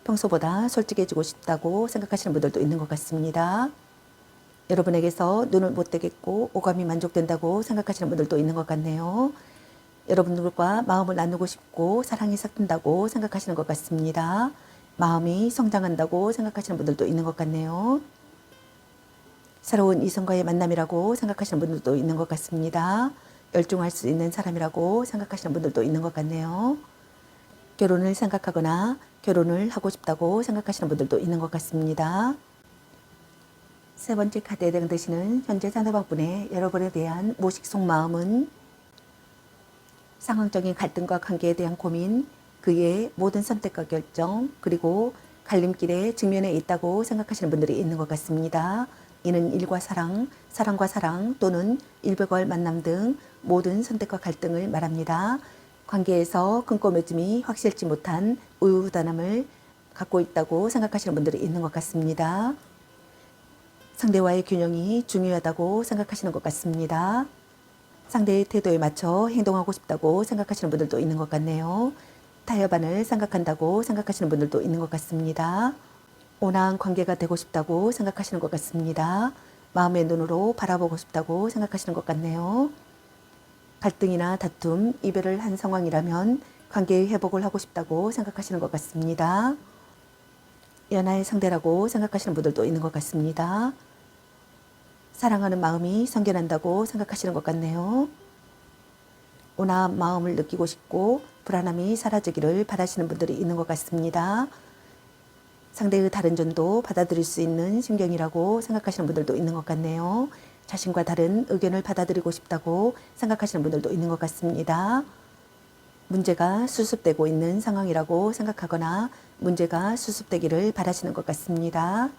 평소보다 솔직해지고 싶다고 생각하시는 분들도 있는 것 같습니다. 여러분에게서 눈을 못 떼겠고 오감이 만족된다고 생각하시는 분들도 있는 것 같네요. 여러분들과 마음을 나누고 싶고 사랑이 싹튼다고 생각하시는 것 같습니다. 마음이 성장한다고 생각하시는 분들도 있는 것 같네요. 새로운 이성과의 만남이라고 생각하시는 분들도 있는 것 같습니다. 열중할 수 있는 사람이라고 생각하시는 분들도 있는 것 같네요. 결혼을 생각하거나 결혼을 하고 싶다고 생각하시는 분들도 있는 것 같습니다. 세 번째 카드에 해당되시는 현재 상대방분의 여러분에 대한 무의식 속마음은 상황적인 갈등과 관계에 대한 고민, 그의 모든 선택과 결정, 그리고 갈림길에 직면해 있다고 생각하시는 분들이 있는 것 같습니다. 이는 일과 사랑, 사랑과 사랑 또는 일백월 만남 등 모든 선택과 갈등을 말합니다. 관계에서 끈꼬매짐이 확실치 못한 우유부단함을 갖고 있다고 생각하시는 분들이 있는 것 같습니다. 상대와의 균형이 중요하다고 생각하시는 것 같습니다. 상대의 태도에 맞춰 행동하고 싶다고 생각하시는 분들도 있는 것 같네요. 타협안을 생각한다고 생각하시는 분들도 있는 것 같습니다. 온화한 관계가 되고 싶다고 생각하시는 것 같습니다. 마음의 눈으로 바라보고 싶다고 생각하시는 것 같네요. 갈등이나 다툼, 이별을 한 상황이라면 관계의 회복을 하고 싶다고 생각하시는 것 같습니다. 연하의 상대라고 생각하시는 분들도 있는 것 같습니다. 사랑하는 마음이 성견한다고 생각하시는 것 같네요. 온화한 마음을 느끼고 싶고 불안함이 사라지기를 바라시는 분들이 있는 것 같습니다. 상대의 다른 점도 받아들일 수 있는 심경이라고 생각하시는 분들도 있는 것 같네요. 자신과 다른 의견을 받아들이고 싶다고 생각하시는 분들도 있는 것 같습니다. 문제가 수습되고 있는 상황이라고 생각하거나 문제가 수습되기를 바라시는 것 같습니다.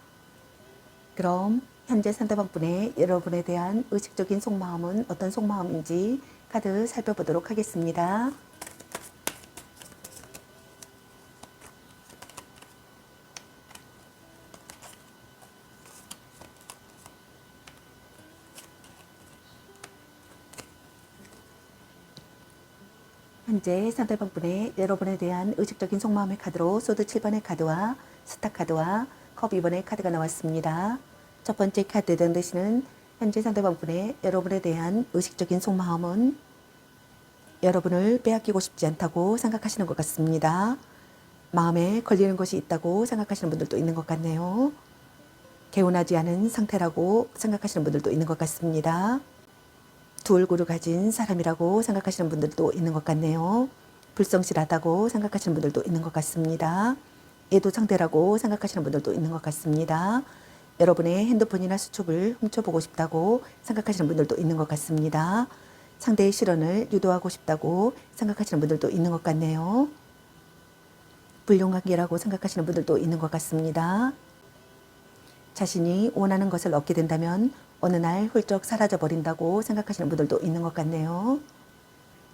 그럼 현재 상대방분의 여러분에 대한 의식적인 속마음은 어떤 속마음인지 카드 살펴보도록 하겠습니다. 현재 상대방분의 여러분에 대한 의식적인 속마음의 카드로 소드 7번의 카드와 스타 카드와 컵 2번의 카드가 나왔습니다. 첫 번째 카드에 해당되시는 현재 상대방분의 여러분에 대한 의식적인 속마음은 여러분을 빼앗기고 싶지 않다고 생각하시는 것 같습니다. 마음에 걸리는 것이 있다고 생각하시는 분들도 있는 것 같네요. 개운하지 않은 상태라고 생각하시는 분들도 있는 것 같습니다. 두 얼굴을 가진 사람이라고 생각하시는 분들도 있는 것 같네요. 불성실하다고 생각하시는 분들도 있는 것 같습니다. 애도 상대라고 생각하시는 분들도 있는 것 같습니다. 여러분의 핸드폰이나 수첩을 훔쳐보고 싶다고 생각하시는 분들도 있는 것 같습니다. 상대의 실언을 유도하고 싶다고 생각하시는 분들도 있는 것 같네요. 불륜관계라고 생각하시는 분들도 있는 것 같습니다. 자신이 원하는 것을 얻게 된다면 어느 날 훌쩍 사라져 버린다고 생각하시는 분들도 있는 것 같네요.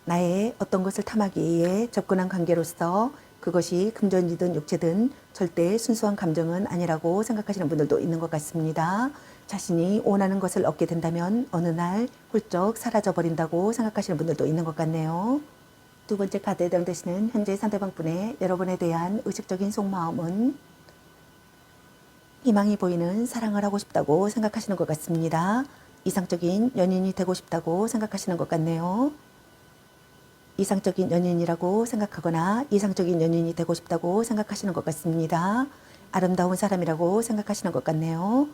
나의 어떤 것을 탐하기 위해 접근한 관계로서 그것이 금전이든 육체든 절대 순수한 감정은 아니라고 생각하시는 분들도 있는 것 같습니다. 자신이 원하는 것을 얻게 된다면 어느 날 훌쩍 사라져 버린다고 생각하시는 분들도 있는 것 같네요. 두 번째 카드에 해당되시는 현재 상대방분의 여러분에 대한 의식적인 속마음은 희망이 보이는 사랑을 하고 싶다고 생각하시는 것 같습니다. 이상적인 연인이 되고 싶다고 생각하시는 것 같네요. 이상적인 연인이라고 생각하거나 이상적인 연인이 되고 싶다고 생각하시는 것 같습니다. 아름다운 사람이라고 생각하시는 것 같네요.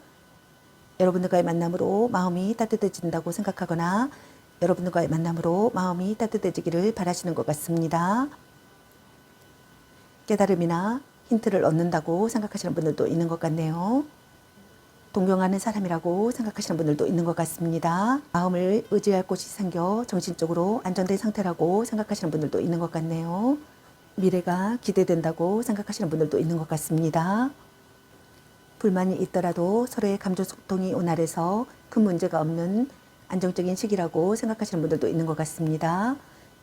여러분들과의 만남으로 마음이 따뜻해진다고 생각하거나 여러분들과의 만남으로 마음이 따뜻해지기를 바라시는 것 같습니다. 깨달음이나 힌트를 얻는다고 생각하시는 분들도 있는 것 같네요. 동경하는 사람이라고 생각하시는 분들도 있는 것 같습니다. 마음을 의지할 곳이 생겨 정신적으로 안정된 상태라고 생각하시는 분들도 있는 것 같네요. 미래가 기대된다고 생각하시는 분들도 있는 것 같습니다. 불만이 있더라도 서로의 감정 소통이 원활해서 큰 문제가 없는 안정적인 시기라고 생각하시는 분들도 있는 것 같습니다.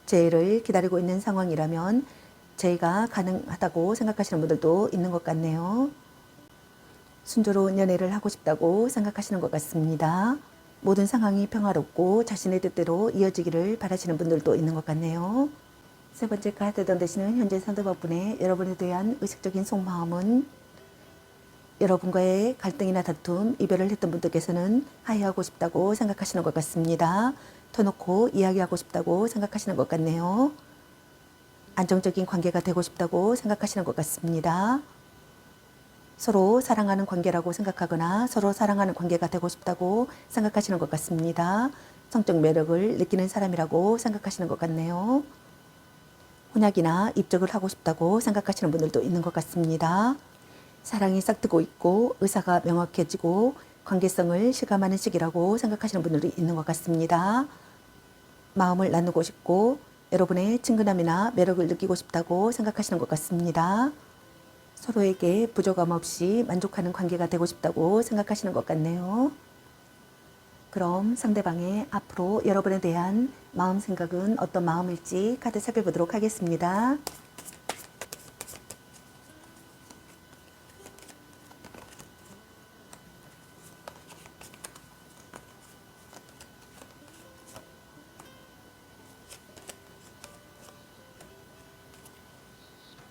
재해를 기다리고 있는 상황이라면 재해가 가능하다고 생각하시는 분들도 있는 것 같네요. 순조로운 연애를 하고 싶다고 생각하시는 것 같습니다. 모든 상황이 평화롭고 자신의 뜻대로 이어지기를 바라시는 분들도 있는 것 같네요. 세 번째 카드 던데시는 현재 상대방분의 여러분에 대한 의식적인 속마음은 여러분과의 갈등이나 다툼, 이별을 했던 분들께서는 화해하고 싶다고 생각하시는 것 같습니다. 터놓고 이야기하고 싶다고 생각하시는 것 같네요. 안정적인 관계가 되고 싶다고 생각하시는 것 같습니다. 서로 사랑하는 관계라고 생각하거나 서로 사랑하는 관계가 되고 싶다고 생각하시는 것 같습니다. 성적 매력을 느끼는 사람이라고 생각하시는 것 같네요. 혼약이나 입적을 하고 싶다고 생각하시는 분들도 있는 것 같습니다. 사랑이 싹트고 있고 의사가 명확해지고 관계성을 실감하는 시기라고 생각하시는 분들이 있는 것 같습니다. 마음을 나누고 싶고 여러분의 친근함이나 매력을 느끼고 싶다고 생각하시는 것 같습니다. 서로에게 부족함 없이 만족하는 관계가 되고 싶다고 생각하시는 것 같네요. 그럼 상대방의 앞으로 여러분에 대한 마음 생각은 어떤 마음일지 카드 살펴보도록 하겠습니다.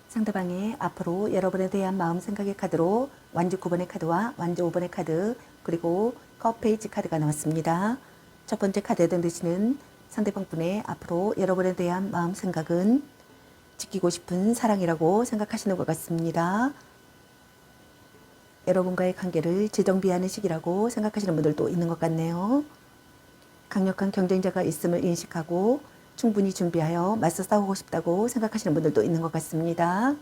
상대방의 앞으로 여러분에 대한 마음 생각의 카드로 완주 9번의 카드와 완주 5번의 카드 그리고 컵 페이지 카드가 나왔습니다. 첫 번째 카드에 해당되시는 상대방 분의 앞으로 여러분에 대한 마음 생각은 지키고 싶은 사랑이라고 생각하시는 것 같습니다. 여러분과의 관계를 재정비하는 시기라고 생각하시는 분들도 있는 것 같네요. 강력한 경쟁자가 있음을 인식하고 충분히 준비하여 맞서 싸우고 싶다고 생각하시는 분들도 있는 것 같습니다.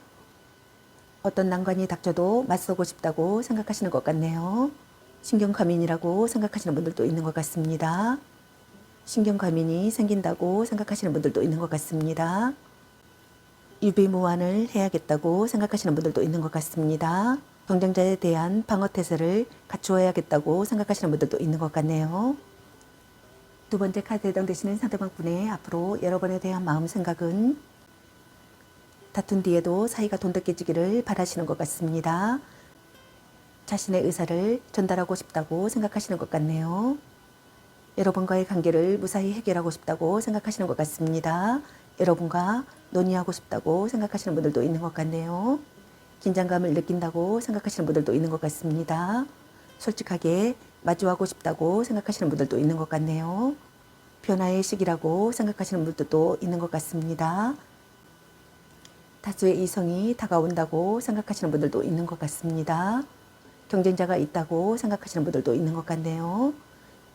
어떤 난관이 닥쳐도 맞서고 싶다고 생각하시는 것 같네요. 신경과민이라고 생각하시는 분들도 있는 것 같습니다. 신경과민이 생긴다고 생각하시는 분들도 있는 것 같습니다. 유비무환을 해야겠다고 생각하시는 분들도 있는 것 같습니다. 경쟁자에 대한 방어태세를 갖추어야겠다고 생각하시는 분들도 있는 것 같네요. 두 번째 카드에 해당되시는 상대방 분의 앞으로 여러분에 대한 마음 생각은 다툰 뒤에도 사이가 돈독해지기를 바라시는 것 같습니다. 자신의 의사를 전달하고 싶다고 생각하시는 것 같네요. 여러분과의 관계를 무사히 해결하고 싶다고 생각하시는 것 같습니다. 여러분과 논의하고 싶다고 생각하시는 분들도 있는 것 같네요. 긴장감을 느낀다고 생각하시는 분들도 있는 것 같습니다. 솔직하게 마주하고 싶다고 생각하시는 분들도 있는 것 같네요. 변화의 시기라고 생각하시는 분들도 있는 것 같습니다. 다수의 이성이 다가온다고 생각하시는 분들도 있는 것 같습니다. 경쟁자가 있다고 생각하시는 분들도 있는 것 같네요.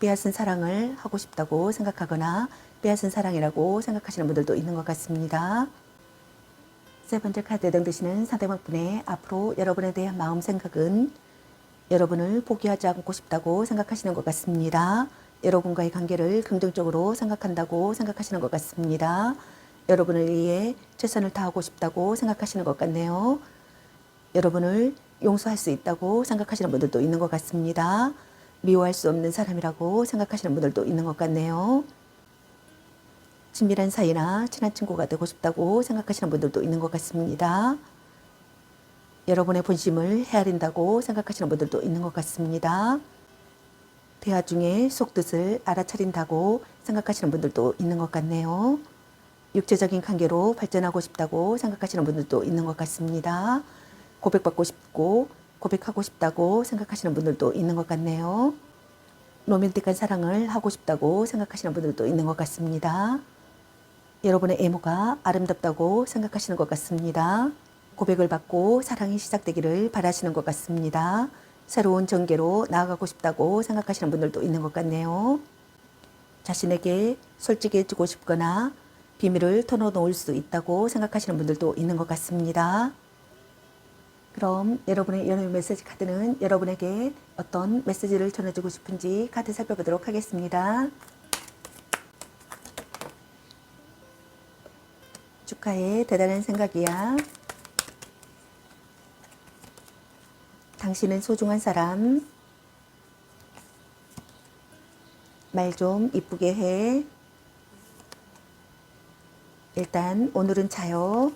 빼앗은 사랑을 하고 싶다고 생각하거나 빼앗은 사랑이라고 생각하시는 분들도 있는 것 같습니다. 세 번째 카드에 해당되시는 상대방 분의 앞으로 여러분에 대한 마음 생각은 여러분을 포기하지 않고 싶다고 생각하시는 것 같습니다. 여러분과의 관계를 긍정적으로 생각한다고 생각하시는 것 같습니다. 여러분을 위해 최선을 다하고 싶다고 생각하시는 것 같네요. 여러분을 용서할 수 있다고 생각하시는 분들도 있는 것 같습니다. 미워할 수 없는 사람이라고 생각하시는 분들도 있는 것 같네요. 친밀한 사이나 친한 친구가 되고 싶다고 생각하시는 분들도 있는 것 같습니다. 여러분의 본심을 헤아린다고 생각하시는 분들도 있는 것 같습니다. 대화 중에 속뜻을 알아차린다고 생각하시는 분들도 있는 것 같네요. 육체적인 관계로 발전하고 싶다고 생각하시는 분들도 있는 것 같습니다. 고백받고 싶고 고백하고 싶다고 생각하시는 분들도 있는 것 같네요. 로맨틱한 사랑을 하고 싶다고 생각하시는 분들도 있는 것 같습니다. 여러분의 애모가 아름답다고 생각하시는 것 같습니다. 고백을 받고 사랑이 시작되기를 바라시는 것 같습니다. 새로운 전개로 나아가고 싶다고 생각하시는 분들도 있는 것 같네요. 자신에게 솔직해지고 싶거나 비밀을 털어놓을 수 있다고 생각하시는 분들도 있는 것 같습니다. 그럼 여러분의 연애 메시지 카드는 여러분에게 어떤 메시지를 전해주고 싶은지 카드 살펴보도록 하겠습니다. 축하해. 대단한 생각이야. 당신은 소중한 사람. 말 좀 이쁘게 해. 일단 오늘은 자요.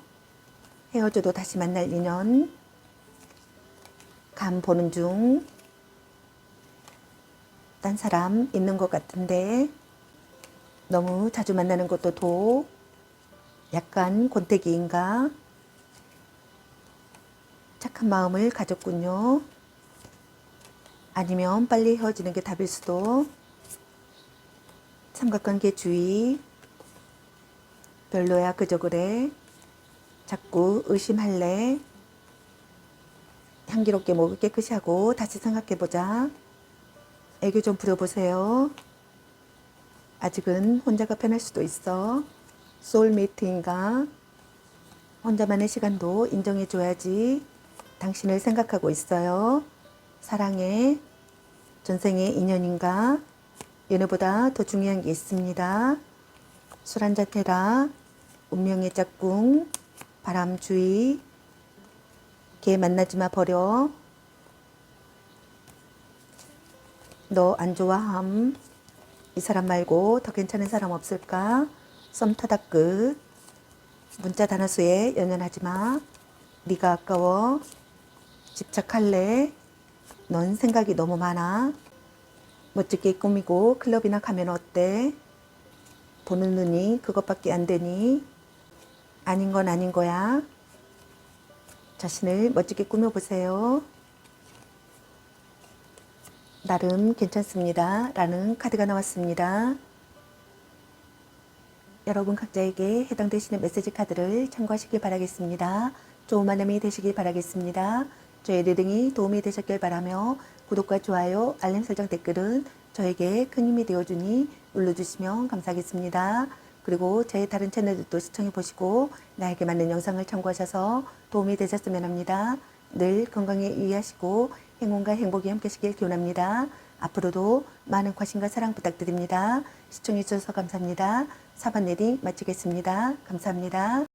헤어져도 다시 만날 인연. 감 보는 중. 딴 사람 있는 것 같은데 너무 자주 만나는 것도 도. 약간 권태기인가? 착한 마음을 가졌군요. 아니면 빨리 헤어지는 게 답일 수도. 삼각관계 주의. 별로야 그저 그래. 자꾸 의심할래. 향기롭게 목을 깨끗이 하고 다시 생각해보자. 애교 좀 부려보세요. 아직은 혼자가 편할 수도 있어. 소울메이트인가? 혼자만의 시간도 인정해줘야지. 당신을 생각하고 있어요. 사랑해. 전생의 인연인가? 연애보다 더 중요한 게 있습니다. 술 한잔 해라. 운명의 짝꿍. 바람 주의. 걔 만나지 마 버려. 너 안 좋아함. 이 사람 말고 더 괜찮은 사람 없을까? 썸 타다 끝. 문자 단어수에 연연하지 마. 네가 아까워. 집착할래? 넌 생각이 너무 많아. 멋지게 꾸미고 클럽이나 가면 어때? 보는 눈이 그것밖에 안 되니? 아닌 건 아닌 거야. 자신을 멋지게 꾸며보세요. 나름 괜찮습니다. 라는 카드가 나왔습니다. 여러분 각자에게 해당되시는 메시지 카드를 참고하시길 바라겠습니다. 좋은 만남이 되시길 바라겠습니다. 저의 리딩이 도움이 되셨길 바라며 구독과 좋아요, 알림 설정 댓글은 저에게 큰 힘이 되어주니 눌러주시면 감사하겠습니다. 그리고 제 다른 채널들도 시청해보시고 나에게 맞는 영상을 참고하셔서 도움이 되셨으면 합니다. 늘 건강에 유의하시고 행운과 행복이 함께하시길 기원합니다. 앞으로도 많은 관심과 사랑 부탁드립니다. 시청해주셔서 감사합니다. 4번 리딩 마치겠습니다. 감사합니다.